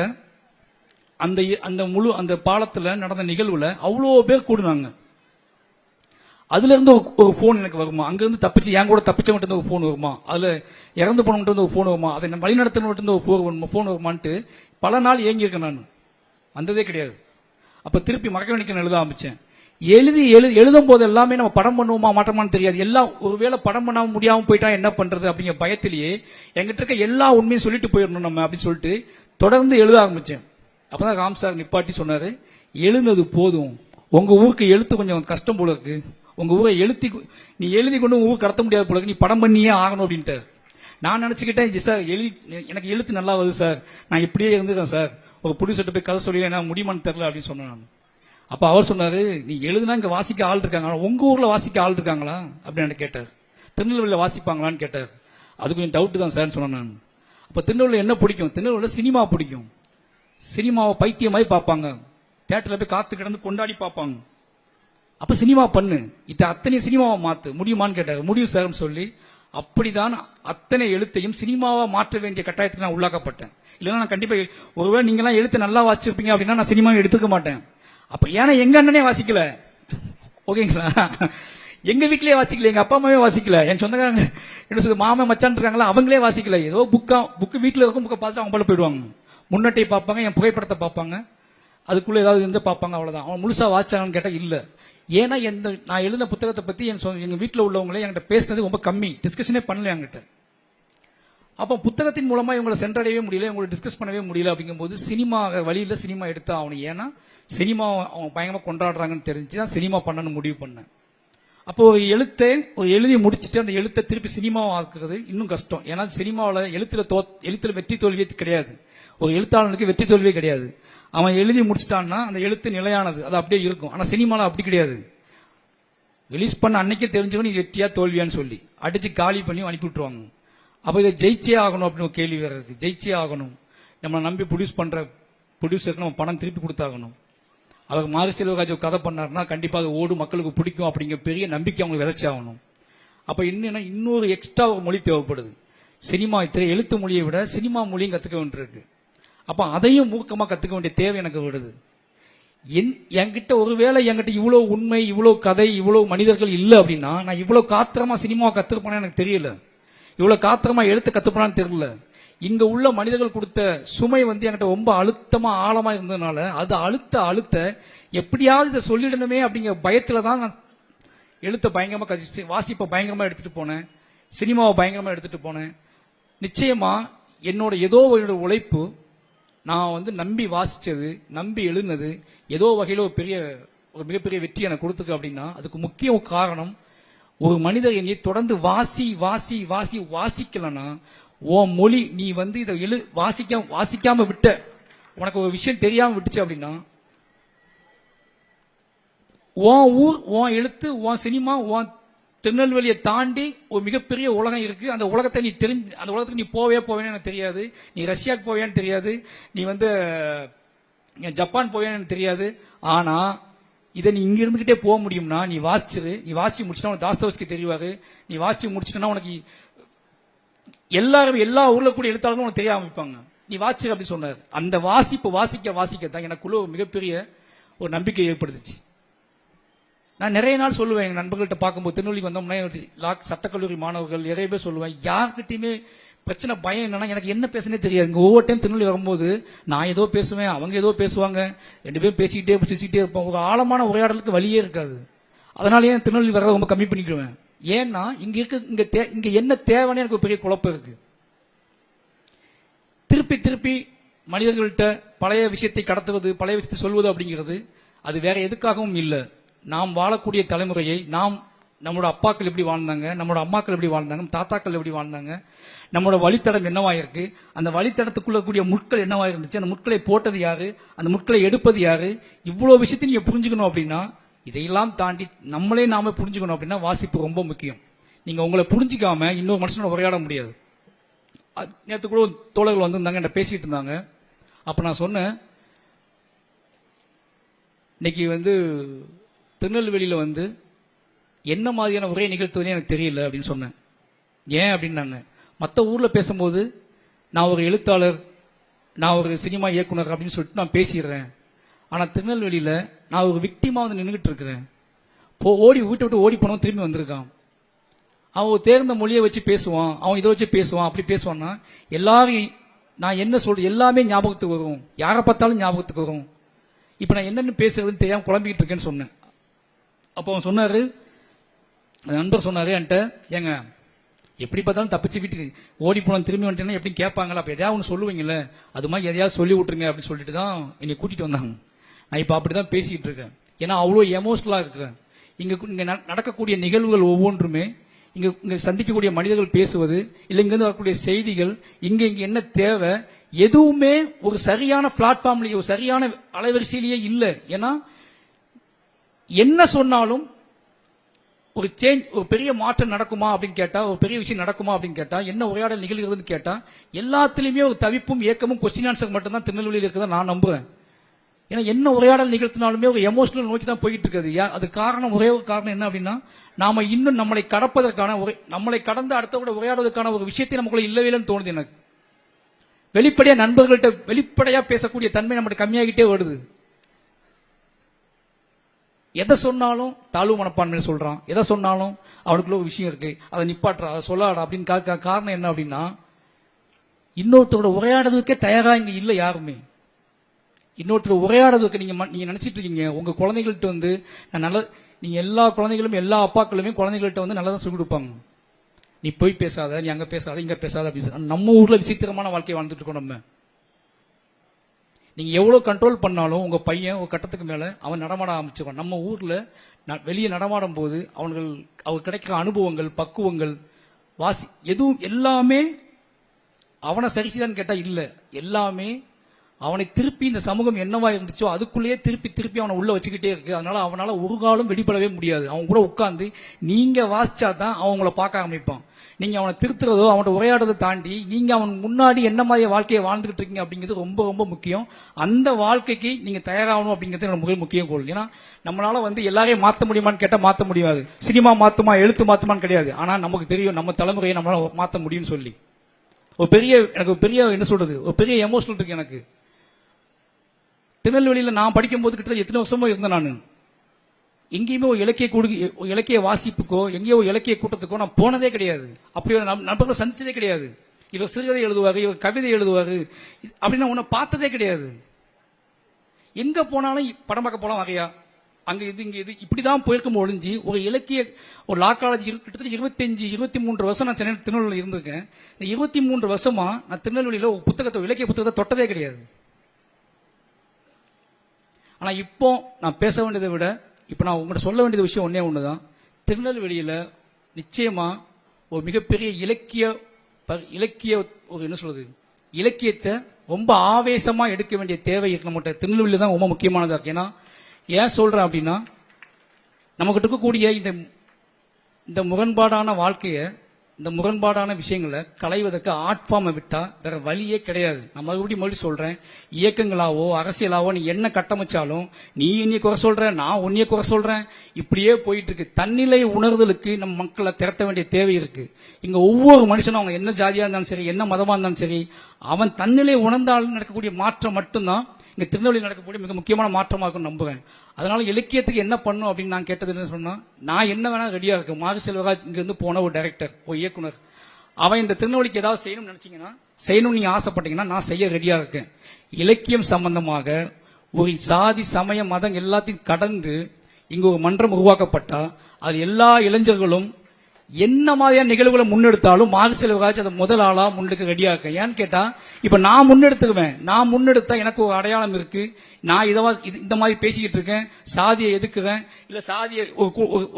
அந்த பாலத்துல நடந்த நிகழ்வுல அவ்வளோ பேர் கூடுனாங்க. அதுல இருந்து ஒரு போன் எனக்கு வருமா, அங்க இருந்து தப்பிச்சு என் கூட தப்பிச்சவங்கிட்ட ஒரு போன் வருமா, அதுல இறந்து போனவங்கிட்ட ஒரு போன் வருமா, அதை வழிநடத்தினவங்கிட்ட ஒரு போன் வருமான்ட்டு பல நாள் ஏங்கி இருக்கேன். நான் வந்ததே கிடையாது. அப்ப திருப்பி மறக்க வேண்டிய எழுத ஆரம்பிச்சேன். எழுதும் போது எல்லாமே நம்ம படம் பண்ணுவோமா மாட்டோமான்னு தெரியாது. எல்லாம் ஒருவேளை படம் பண்ணாம முடியாம போயிட்டா என்ன பண்றது அப்படிங்கிற பயத்திலேயே எங்கிட்ட இருக்க எல்லா உண்மையும் சொல்லிட்டு போயிடணும் நம்ம அப்படின்னு சொல்லிட்டு தொடர்ந்து எழுத ஆரம்பிச்சேன். அப்பதான் ராம் சார் நிப்பாட்டி சொன்னாரு, எழுதுனது போதும், உங்க ஊருக்கு எழுத்து கொஞ்சம் கஷ்டம் போல இருக்கு, உங்க ஊரை நீ எழுதி கொண்டு ஊருக்கு கடத்த முடியாது போல இருக்கு, நீ படம் பண்ணியே ஆகணும் அப்படின்ட்டார். நான் நினைச்சுக்கிட்டேன், சார் எனக்கு எழுத்து நல்லா வருது சார், நான் இப்படியே இருந்துக்கிறேன் சார், ஒரு ப்ரொடியூசர்ட்ட போய் கதை சொல்லி என்ன முடியுமான்னு தெரியல அப்படின்னு சொன்னேன் நான். அப்ப அவர் சொன்னாரு, நீ எழுதுனா இங்க வாசிக்க ஆள் இருக்காங்களா, உங்க ஊர்ல வாசிக்க ஆள் இருக்காங்களா அப்படின்னு கேட்டார். திருநெல்வேலியில வாசிப்பாங்களான்னு கேட்டார். அது கொஞ்சம் டவுட் தான் சார் சொன்னேன் நான். அப்ப திருநெல்வேலியில் என்ன பிடிக்கும், திருநெல்வேலியில் சினிமா பிடிக்கும், சினிமாவை பைத்தியமாய் பார்ப்பாங்க, தியேட்டர்ல போய் காத்து கிடந்து கொண்டாடி பார்ப்பாங்க. அப்ப சினிமா பண்ணு, அத்தனை சினிமாவை மாத்து முடியுமான்னு கேட்டாரு. முடியும் சார்னு சொல்லி அப்படிதான் அத்தனை எழுத்தையும் சினிமாவா மாற்ற வேண்டிய கட்டாயத்துக்கு நான் உள்ளாக்கப்பட்டேன். இல்லைன்னா நான் கண்டிப்பா ஒருவேளை நீங்க எல்லாம் எழுத்து நல்லா வாசிச்சிருப்பீங்க அப்படின்னா நான் சினிமாவை எடுத்துக்க மாட்டேன். அப்ப ஏன்னா எங்க அண்ணனே வாசிக்கல, ஓகேங்களா, எங்க வீட்லயே வாசிக்கல, எங்க அப்பா அம்மாவே வாசிக்கல, என் சொந்தக்காரங்க என்ன சொல்றது மாமா மச்சான் இருக்காங்களா அவங்களே வாசிக்கல. ஏதோ புக்கு வீட்டுல இருக்கும், புக்கை பார்த்துட்டு அவங்க போல போயிடுவாங்க, முன்னட்டை பார்ப்பாங்க, என் புகைப்படத்தை பார்ப்பாங்க, அதுக்குள்ள ஏதாவது இருந்து பார்ப்பாங்க, அவ்வளவுதான். அவன் முழுசா வாசிச்சாங்கன்னு கேட்டா இல்ல. ஏன்னா நான் எழுதின புத்தகத்தை பத்தி எங்க வீட்டுல உள்ளவங்களே என்கிட்ட பேசினது ரொம்ப கம்மி, டிஸ்கஷனே பண்ணல என்கிட்ட. அப்ப புத்தகத்தின் மூலமா இவங்களை சென்றடையவே முடியல, இவங்களை டிஸ்கஸ் பண்ணவே முடியல. அப்படிங்கும்போது சினிமா வழியில சினிமா எடுத்தா அவனு, ஏன்னா சினிமா அவங்க பயங்கரமா கொண்டாடுறாங்கன்னு தெரிஞ்சுதான் சினிமா பண்ணணும்னு முடிவு பண்ணேன். அப்போ ஒரு எழுதி முடிச்சுட்டு அந்த எழுத்தை திருப்பி சினிமாவை ஆக்குறது இன்னும் கஷ்டம். ஏன்னா சினிமாவில் எழுத்துல வெற்றி தோல்வியே கிடையாது, ஒரு எழுத்தாளனுக்கு வெற்றி தோல்வியே கிடையாது. அவன் எழுதி முடிச்சிட்டான்னா அந்த எழுத்து நிலையானது, அது அப்படியே இருக்கும். ஆனா சினிமாவில் அப்படி கிடையாது. ரிலீஸ் பண்ண அன்னைக்கே தெரிஞ்சவன் நீ வெற்றியா தோல்வியான்னு சொல்லி அடிச்சு காலி பண்ணி அனுப்பி விட்டுருவாங்க. அப்ப இதை ஜெயிச்சே ஆகணும் அப்படின்னு ஒரு கேள்வி வேற இருக்கு. ஜெயிச்சே ஆகணும், நம்மளை நம்பி ப்ரொடியூசருக்கு நம்ம பணம் திருப்பி கொடுத்தாகணும். அவர் மாரி செல்வராஜ் கதை பண்ணாருன்னா கண்டிப்பா அது ஓடு, மக்களுக்கு பிடிக்கும் அப்படிங்கிற பெரிய நம்பிக்கை அவங்களுக்கு விதைச்சாகணும். அப்ப இன்னொரு எக்ஸ்ட்ரா ஒரு மொழி தேவைப்படுது. சினிமா எழுத்து மொழியை விட சினிமா மொழியும் கத்துக்க வேண்டியிருக்கு. அப்ப அதையும் மூக்கமா கத்துக்க வேண்டிய தேவை எனக்கு வருது. என்கிட்ட ஒருவேளை இவ்வளவு உண்மை, இவ்வளவு கதை, இவ்வளவு மனிதர்கள் இல்லை அப்படின்னா நான் இவ்வளவு காத்திரமா சினிமாவை கத்துருப்பேன்னு எனக்கு தெரியல, இவ்வளவு காத்திரமா எழுத்து கத்துப்பான்னு தெரியல. இங்க உள்ள மனிதர்கள் கொடுத்த சுமை வந்து என்கிட்ட ரொம்ப அழுத்தமா ஆழமா இருந்ததுனால அது அழுத்த எப்படியாவது இதை சொல்லிடணுமே அப்படிங்கிற பயத்துலதான் நான் எழுத்த பயங்கரமா வாசிப்பை பயங்கரமா எடுத்துட்டு போனேன், சினிமாவை பயங்கரமா எடுத்துட்டு போனேன். நிச்சயமா என்னோட ஏதோ ஒரு உழைப்பு, நான் வந்து நம்பி வாசிச்சது, நம்பி எழுதினது ஏதோ வகையில ஒரு மிகப்பெரிய வெற்றி எனக்கு கொடுத்துருக்கு. அப்படின்னா அதுக்கு முக்கிய காரணம், ஒரு மனிதர் என்னை தொடர்ந்து வாசிக்கலன்னா உன் மொழி நீ வந்து இதை வாசிக்காம விட்ட, உனக்கு ஒரு விஷயம் தெரியாம விட்டுச்சு அப்படின்னா உன் ஊர், உன் எழுத்து, உன் சினிமா, உன் திருநெல்வேலியை தாண்டி ஒரு மிகப்பெரிய உலகம் இருக்கு. அந்த உலகத்தை நீ அந்த உலகத்துக்கு நீ போவேன்னு எனக்கு தெரியாது, நீ ரஷ்யாவுக்கு போவேன்னு தெரியாது, நீ வந்து ஜப்பான் போவேன்னு எனக்கு தெரியாது. ஆனா இதை நீ இங்க இருந்துகிட்டே போக முடியும்னா நீ வாசிச்சிரு. நீ வாசிச்சு முடிச்சுட்டா உனக்கு தாஸ்தோவஸ்கி தெரிவாரு, நீ வாசிச்சு முடிச்சுட்டா உனக்கு எல்லா ஊர்ல கூட எழுத்தாளர்களும் உனக்கு தெரிய ஆரம்பிப்பாங்க, நீ வாசிச்சு அப்படி சொன்னார். அந்த வாசிக்க தான் எனக்குள்ள ஒரு மிகப்பெரிய ஒரு நம்பிக்கை ஏற்படுத்துச்சு. நான் நிறைய நாள் சொல்லுவேன் எங்க நண்பர்கள்ட்ட பார்க்கும்போது, திருநெல்வேலிக்கு வந்தோம்னா சட்டக்கல்லூரி மாணவர்கள் நிறைய பேர் சொல்லுவேன், யாருக்கிட்டையுமே பிரச்சனை பயம் என்னன்னா எனக்கு என்ன பேசுனே தெரியாது. இங்க ஒவ்வொரு டைம் திருநெல்வேலி வரும்போது நான் ஏதோ பேசுவேன், அவங்க ஏதோ பேசுவாங்க, ரெண்டு பேரும் பேசிக்கிட்டே சிரிச்சுக்கிட்டே இருப்போம். ஒரு ஆழமான உரையாடலுக்கு வழியே இருக்காது. அதனாலேயே திருநெல்வேலி வர்றத ரொம்ப கம்மி பண்ணிக்குவேன். ஏன்னா இங்க என்ன தேவைன்னு எனக்கு ஒரு பெரிய குழப்பம் இருக்கு. திருப்பி திருப்பி மனிதர்கள்ட்ட பழைய விஷயத்தை கடத்துவது, பழைய விஷயத்தை சொல்வது அப்படிங்கிறது அது வேற எதுக்காகவும் இல்லை. நாம் வாழக்கூடிய தலைமுறையை நம்மளோட அப்பாக்கள் எப்படி வாழ்ந்தாங்க, நம்மளோட அம்மாக்கள் எப்படி வாழ்ந்தாங்க, தாத்தாக்கள் எப்படி வாழ்ந்தாங்க, நம்மளோட வழித்தடம் என்னவாயிருக்கு, அந்த வழித்தடத்துக்குள்ள கூடிய முட்கள் என்னவா இருந்துச்சு, அந்த முட்களை போட்டது யாரு, அந்த முட்களை எடுப்பது யாரு, இவ்வளவு விஷயத்தை நீங்க புரிஞ்சுக்கணும் அப்படின்னா, இதையெல்லாம் தாண்டி நாம புரிஞ்சுக்கணும் அப்படின்னா வாசிப்பு ரொம்ப முக்கியம். நீங்க உங்களை புரிஞ்சிக்காம இன்னொரு மனுஷனோட உரையாட முடியாது. நேற்று கூட தோழர்கள் வந்திருந்தாங்க, என்ன பேசிட்டு இருந்தாங்க. அப்ப நான் சொன்னேன், இன்னைக்கு திருநெல்வேலியில என்ன மாதிரியான உரையை நிகழ்த்துவதே எனக்கு தெரியல அப்படின்னு சொன்னேன். ஏன் அப்படின்னாங்க, மற்ற ஊர்ல பேசும்போது நான் ஒரு எழுத்தாளர், நான் ஒரு சினிமா இயக்குனர் அப்படின்னு சொல்லிட்டு நான் பேசிடுறேன். ஆனா திருநெல்வேலியில நான் ஒரு விக்டிமா நின்றுகிட்டு இருக்கிறேன். வீட்டை விட்டு ஓடி போனவன் திரும்பி வந்திருக்கான். அவன் தேர்ந்த மொழியை வச்சு பேசுவான், அவன் இதை வச்சு பேசுவான். அப்படி பேசுவான்னா எல்லாரும் நான் என்ன சொல்றேன் எல்லாமே ஞாபகத்துக்கு வரும், யாரை பார்த்தாலும் ஞாபகத்துக்கு வரும். இப்ப நான் என்னன்னு பேசுறதுன்னு தெரியாம குழம்பிக்கிட்டு இருக்கேன்னு சொன்னேன். அப்போ அவன் சொன்னாரு, நண்பர் சொன்னாரு என்கிட்ட, ஏங்க எப்படி பார்த்தாலும் தப்பிச்சு வீட்டுக்கு ஓடி போன திரும்பி வந்துட்டேன்னா எப்படி கேட்பாங்களா, அப்ப எதையாவது ஒன்று சொல்லுவீங்கல்ல, அது மாதிரி எதையாவது சொல்லி விட்டுருங்க அப்படின்னு சொல்லிட்டு தான் என்னை கூட்டிட்டு வந்தாங்க. நான் இப்ப அப்படிதான் பேசிட்டு இருக்கேன். ஏன்னா அவ்வளோ எமோஷனலா இருக்கிறேன். இங்க நடக்கக்கூடிய நிகழ்வுகள் ஒவ்வொன்றுமே, இங்க சந்திக்கக்கூடிய மனிதர்கள் பேசுவது, இல்ல இங்கிருந்து வரக்கூடிய செய்திகள், இங்க என்ன தேவை, எதுவுமே ஒரு சரியான பிளாட்ஃபார்ம்லயே ஒரு சரியான அலைவரிசையிலேயே இல்லை. ஏன்னா என்ன சொன்னாலும் ஒரு பெரிய மாற்றம் நடக்குமா அப்படின்னு கேட்டா, ஒரு பெரிய விஷயம் நடக்குமா அப்படின்னு கேட்டா, என்ன உரையாடல் நிகழ்கிறதுன்னு கேட்டா, எல்லாத்திலுமே ஒரு தவிப்பும் ஏக்கமும் கொஸ்டின் ஆன்சர் மட்டும் தான் திருநெல்வேலியில் இருக்கிறதா நான் நம்புறேன். ஏன்னா என்ன உரையாடல் நிகழ்த்தினாலுமே ஒரு எமோஷனல் நோக்கி தான் போயிட்டு இருக்குது. அது காரணம், ஒரே ஒரு காரணம் என்ன அப்படின்னா, நாம இன்னும் நம்மளை கடப்பதற்கான, நம்மளை கடந்து அடுத்த கூட உரையாடுவதற்கான ஒரு விஷயத்தை நமக்குள்ள இல்லவே இல்லைன்னு தோணுது எனக்கு. வெளிப்படையா நண்பர்கள்ட்ட வெளிப்படையா பேசக்கூடிய தன்மை நம்மகிட்ட கம்மியாகிட்டே வருது. எதை சொன்னாலும் தாழ்வு மனப்பான்மையில சொல்றான், எதை சொன்னாலும் அவனுக்குள்ள ஒரு விஷயம் இருக்கு, அதை நிப்பாட்டுறா, அதை சொல்லாடா அப்படின்னு காரணம் என்ன அப்படின்னா, இன்னொருத்தரோட உரையாடுறதுக்கே தயாரா இங்க இல்லை யாருமே. இன்னொருத்தர் உரையாடுறதுக்கு நீங்க நினைச்சிட்டு இருக்கீங்க, உங்க குழந்தைகள்கிட்ட நான் நீங்க எல்லா குழந்தைகளும் எல்லா அப்பாக்களுமே குழந்தைகள்கிட்ட நல்லதான் சொல்லிக் கொடுப்பாங்க. நீ போய் பேசாத, நீ அங்க பேசாத, இங்க பேசாத அப்படின்னு. நம்ம ஊர்ல விசித்திரமான வாழ்க்கையை வாழ்ந்துட்டு இருக்கோம். நம்ம நீங்க எவ்வளவு கண்ட்ரோல் பண்ணாலும் உங்க பையன் ஒரு கட்டத்துக்கு மேல அவன் நடமாட ஆரம்பிச்சிருவான். நம்ம ஊர்ல வெளியே நடமாடும் போது அவனுக்கு கிடைக்கிற அனுபவங்கள், பக்குவங்கள், எதுவும் எல்லாமே அவனை சரிசுதான்னு கேட்டா இல்ல, எல்லாமே அவனை திருப்பி இந்த சமூகம் என்னவா இருந்துச்சோ அதுக்குள்ளேயே திருப்பி அவனை உள்ள வச்சுக்கிட்டே இருக்கு. அதனால அவனால ஒரு காலம் வெளிப்படவே முடியாது. அவன் கூட உட்கார்ந்து நீங்க வாசிச்சாதான் அவன் உங்களை பார்க்க ஆரம்பிப்பான். நீங்க அவனை திருத்துறதோ அவனோட உரையாடுறதை தாண்டி நீங்க அவன் முன்னாடி என்ன மாதிரி வாழ்க்கையை வாழ்ந்துகிட்டு இருக்கீங்க அப்படிங்கிறது ரொம்ப ரொம்ப முக்கியம். அந்த வாழ்க்கைக்கு நீங்க தயாராகணும் அப்படிங்கிறது மிக முக்கியம் கோல். ஏன்னா நம்மளால எல்லாரையும் மாற்ற முடியுமான்னு கேட்டா மாற்ற முடியாது. சினிமா மாத்துமா, எழுத்து மாத்துமான்னு கிடையாது. ஆனா நமக்கு தெரியும் நம்ம தலைமுறையை நம்மளால மாற்ற முடியும்னு சொல்லி எனக்கு பெரிய என்ன சொல்றது, ஒரு பெரிய எமோஷனல் இருக்கு எனக்கு. திருநெல்வேலியில நான் படிக்கும் போது கிட்ட எத்தனை வருஷமோ இருந்தேன். நான் எங்கேயுமே ஒரு இலக்கிய வாசிப்புக்கோ எங்கேயோ ஒரு இலக்கிய கூட்டத்துக்கோ நான் போனதே கிடையாது. அப்படி ஒரு நண்பர்களை சந்திச்சதே கிடையாது. இவர் சிறுகதை எழுதுவாரு, இவர் கவிதை எழுதுவாரு அப்படின்னு உன்னை பார்த்ததே கிடையாது. எங்க போனாலும் படம் பார்க்க போலாம் வகையா, அங்க இது இங்க இது இப்படிதான் போயிருக்கும் ஒழிஞ்சு ஒரு லா காலேஜ் கிட்டத்தட்ட 23 வருஷம் நான் சென்னை திருநெல்வேலியில் இருந்திருக்கேன். 23 வருஷமா நான் திருநெல்வேலியில ஒரு இலக்கிய புத்தகத்தை தொட்டதே கிடையாது. ஆனா இப்போ நான் பேச வேண்டியதை விட இப்ப நான் உங்கள்கிட்ட சொல்ல வேண்டியது விஷயம் ஒண்ணுதான். திருநெல்வேலியில நிச்சயமா ஒரு மிகப்பெரிய இலக்கிய ஒரு என்ன சொல்றது, இலக்கியத்தை ரொம்ப ஆவேசமா எடுக்க வேண்டிய தேவை இருக்கு. நம்மகிட்ட திருநெல்வேலியில தான் ரொம்ப முக்கியமானதா இருக்கு. ஏன்னா ஏன் சொல்றேன் அப்படின்னா, நமக்கு இருக்கக்கூடிய இந்த முரண்பாடான வாழ்க்கையை, இந்த முரண்பாடான விஷயங்களை களைவதற்கு ஆர்ட் ஃபார்மை விட்டா வேற வழியே கிடையாது. நான் மறுபடியும் சொல்றேன், இயக்கங்களாவோ அரசியலாவோ நீ என்ன கட்டமைச்சாலும் நீ என்னைய குறை சொல்ற, நான் உன்னைய குறை சொல்றேன், இப்படியே போயிட்டு இருக்கு. தன்னிலை உணர்தலுக்கு நம்ம மக்களை திரட்ட வேண்டிய தேவை இருக்கு. இங்க ஒவ்வொரு மனுஷனும் அவங்க என்ன ஜாதியா இருந்தாலும் சரி, என்ன மதமா இருந்தாலும் சரி, அவன் தன்னிலை உணர்ந்தாலும் நடக்கக்கூடிய மாற்றம் மட்டும்தான் இங்க திருநெல்வேலி நடக்கக்கூடிய மிக முக்கியமான மாற்றமா இருக்கும் நம்புறேன். அதனால இலக்கியத்துக்கு என்ன பண்ணும் அப்படின்னு நான் கேட்டது என்ன சொன்னா, நான் என்ன வேணா ரெடியா இருக்கேன். மாரி செல்வராஜ் இங்க இருந்து போன ஒரு டைரக்டர், ஒரு இயக்குனர், அவன் இந்த திருநெல்வேலிக்கு ஏதாவது செய்யணும்னு நினைச்சீங்கன்னா, செய்யணும்னு நீங்க ஆசைப்பட்டீங்கன்னா நான் செய்ய ரெடியா இருக்கேன். இலக்கியம் சம்பந்தமாக ஒரு சாதி சமய மதம் எல்லாத்தையும் கடந்து இங்கு ஒரு மன்றம் உருவாக்கப்பட்டா அது எல்லா இளைஞர்களும் என்ன மாதிரியான நிகழ்வுகளை முன்னெடுத்தாலும் மார்க் செல்வராஜ் அதை முதல் ஆளா முன்னெடுக்க ரெடியா இருக்கேன். ஏன்னு கேட்டா இப்ப நான் முன்னெடுத்துக்குவேன். நான் முன்னெடுத்தா எனக்கு ஒரு அடையாளம் இருக்கு. நான் இந்த மாதிரி பேசிக்கிட்டு இருக்கேன், சாதியை எதுக்குறேன், இல்ல சாதியை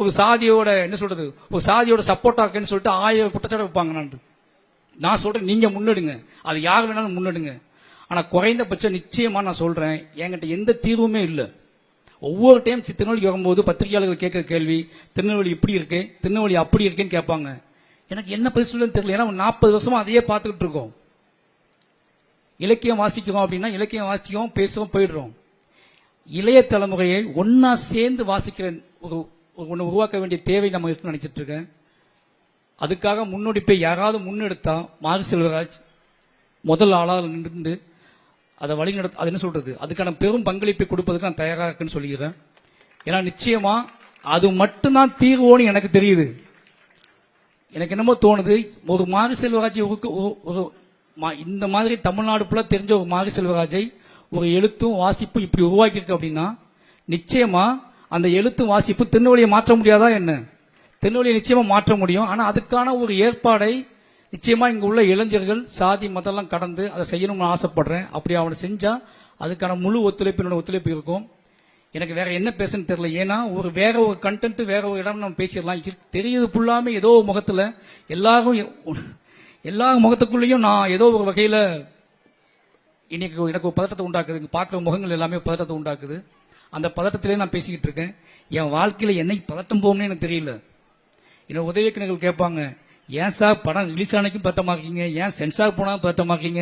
ஒரு சாதியோட என்ன சொல்றது, ஒரு சாதியோட சப்போர்ட்டா இருக்கேன்னு சொல்லிட்டு 1000 குற்றச்சாட்டு வைப்பாங்க. நான் சொல்றேன், நீங்க முன்னெடுங்க, அது யார் வேணாலும் முன்னெடுங்க. ஆனா குறைந்தபட்சம் நிச்சயமா நான் சொல்றேன், என்கிட்ட எந்த தீர்வுமே இல்லை. ஒவ்வொரு டைம் திருநெல்வேலிக்கு வரும்போது பத்திரிகையாளர்கள் கேட்கிற கேள்வி, திருநெல்வேலி இப்படி இருக்கு, திருநெல்வேலி அப்படி இருக்கேன்னு கேட்பாங்க. எனக்கு என்ன பதில் சொல்லுன்னு தெரியல. ஏன்னா 40 வருஷமா அதையே பார்த்துக்கிட்டு இருக்கோம். இலக்கியம் வாசிக்கிறோம் அப்படின்னா இலக்கியம் வாசிக்கிறோம், பேசுறோம், போயிடுறோம். இளைய தலைமுறையை ஒன்னா சேர்ந்து வாசிக்கிற ஒன்று உருவாக்க வேண்டிய தேவை நம்ம இருக்குன்னு நினைச்சிட்டு இருக்கேன். அதுக்காக முன்னெடுப்பை யாராவது முன்னெடுத்தா மார்க் செல்வராஜ் முதல் ஆளாக நின்று அதை வழிநடத்த, அது என்ன சொல்றது, அதுக்கான பெரும் பங்களிப்பை கொடுப்பதுக்கு நான் தயாராக இருக்குன்னு சொல்லிக்கிறேன். ஏன்னா நிச்சயமா அது மட்டும்தான் தீர்வோன்னு எனக்கு தெரியுது. எனக்கு என்னமோ தோணுது, ஒரு மார்க் செல்வராஜ் இந்த மாதிரி தமிழ்நாடு ஃபுல்லா தெரிஞ்ச ஒரு மார்க் செல்வராஜை ஒரு எழுத்தும் வாசிப்பும் இப்படி உருவாக்கி இருக்கு அப்படின்னா நிச்சயமா அந்த எழுத்தும் வாசிப்பு திருநெல்வேலியை மாற்ற முடியாதா என்ன? திருநெல்வேலியை நிச்சயமா மாற்ற முடியும். ஆனா அதுக்கான ஒரு ஏற்பாடை நிச்சயமா இங்க உள்ள இளைஞர்கள் சாதி மதம்லாம் கடந்து அதை செய்யணும்னு ஆசைப்படுறேன். அப்படி அவனை செஞ்சா அதுக்கான முழு ஒத்துழைப்பு இருக்கும். எனக்கு வேற என்ன பேசுன்னு தெரியல. ஏன்னா வேற ஒரு கண்டென்ட், வேற ஒரு இடம் நம்ம பேசிடலாம். தெரியுது ஃபுல்லாமே ஏதோ முகத்துல எல்லா முகத்துக்குள்ளேயும் நான் ஏதோ ஒரு வகையில இன்னைக்கு எனக்கு ஒரு பதட்டத்தை உண்டாக்குது. பார்க்குற முகங்கள் எல்லாமே பதட்டத்தை உண்டாக்குது. அந்த பதட்டத்திலே நான் பேசிக்கிட்டு இருக்கேன். என் வாழ்க்கையில என்னைக்கு பதட்டம் போகும்னு எனக்கு தெரியல. என்னோட உதவி இயக்குநர்கள் கேட்பாங்க, ஏன் சார் படம் ரிலீஸ் ஆனைக்கும் பதட்டமாக்கீங்க, ஏன் சென்சார் போனாலும் பதட்டமாக்கீங்க,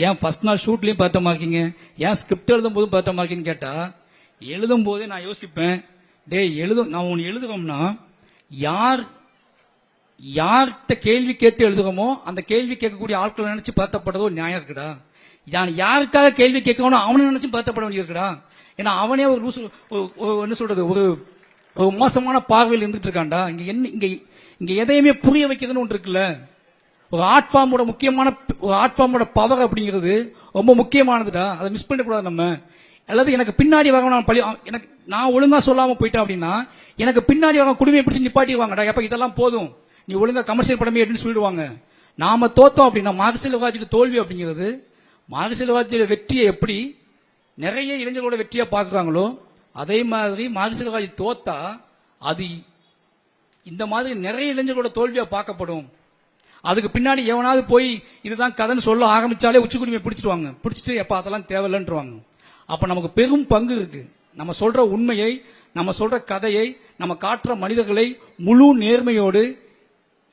ஏன் ஃபர்ஸ்ட் நாள் ஷூட்லயும் பதட்டமாக்கீங்க, ஏன் ஸ்கிரிப்ட் எழுதும் போதும் பதட்டமாக்கீங்கன்னு கேட்டா, எழுதும் போதே நான் யோசிப்பேன், நான் ஒன்று எழுதுறோம்னா யார்கிட்ட கேள்வி கேட்டு எழுதுறோமோ அந்த கேள்வி கேட்கக்கூடிய ஆட்களை நினைச்சு பதட்டப்படுறதோ நியாயம் இருக்குடா. நான் யாருக்காக கேள்வி கேட்கணும் அவனை நினைச்சு பதட்டப்பட வேண்டியிருக்குடா. ஏன்னா அவனே ஒரு என்ன சொல்றது, ஒரு மோசமான பார்வையில் இருந்துட்டு இருக்கான்டா. இங்க எதையுமே புரிய வைக்கிறதுன்னு ஒன்று இருக்குல்ல. ஒரு ஆர்ட் ஃபார்மோட பவர் அப்படிங்கிறது ரொம்ப முக்கியமானதுடா. அதை மிஸ் பண்ணக்கூடாது நம்ம. அல்லது எனக்கு பின்னாடி வர நான் ஒழுங்கா சொல்லாம போயிட்டேன் அப்படின்னா எனக்கு பின்னாடி வர குடுமையை பிடிச்சி நிப்பாட்டிடுவாங்கடா. எப்ப இதெல்லாம் போதும், நீ ஒழுங்கா கமர்ஷியல் படமே அப்படின்னு சொல்லிடுவாங்க. நாம தோத்தோம் அப்படின்னா மார்க் செல்வராஜுக்கு தோல்வி அப்படிங்கிறது, மார்க் செல்வராஜோட வெற்றியை எப்படி நிறைய இளைஞர்களோட வெற்றியா பாக்குறாங்களோ அதே மாதிரி மார்க் செல்வராஜ் தோத்தா அது இந்த மாதிரி நிறைய இளைஞர்களோட தோல்வியா பார்க்கப்படும். அதுக்கு பின்னாடி எவனாவது போய் இதுதான் கதைன்னு சொல்ல ஆரம்பிச்சாலே உச்சிக்குடிமையை பிடிச்சிடுவாங்க. பிடிச்சிட்டு எப்ப அதெல்லாம் தேவையில்லைன்றுவாங்க. அப்ப நமக்கு பெரும் பங்கு இருக்கு. நம்ம சொல்ற உண்மையை, நம்ம சொல்ற கதையை, நம்ம காட்டுற மனிதர்களை முழு நேர்மையோடு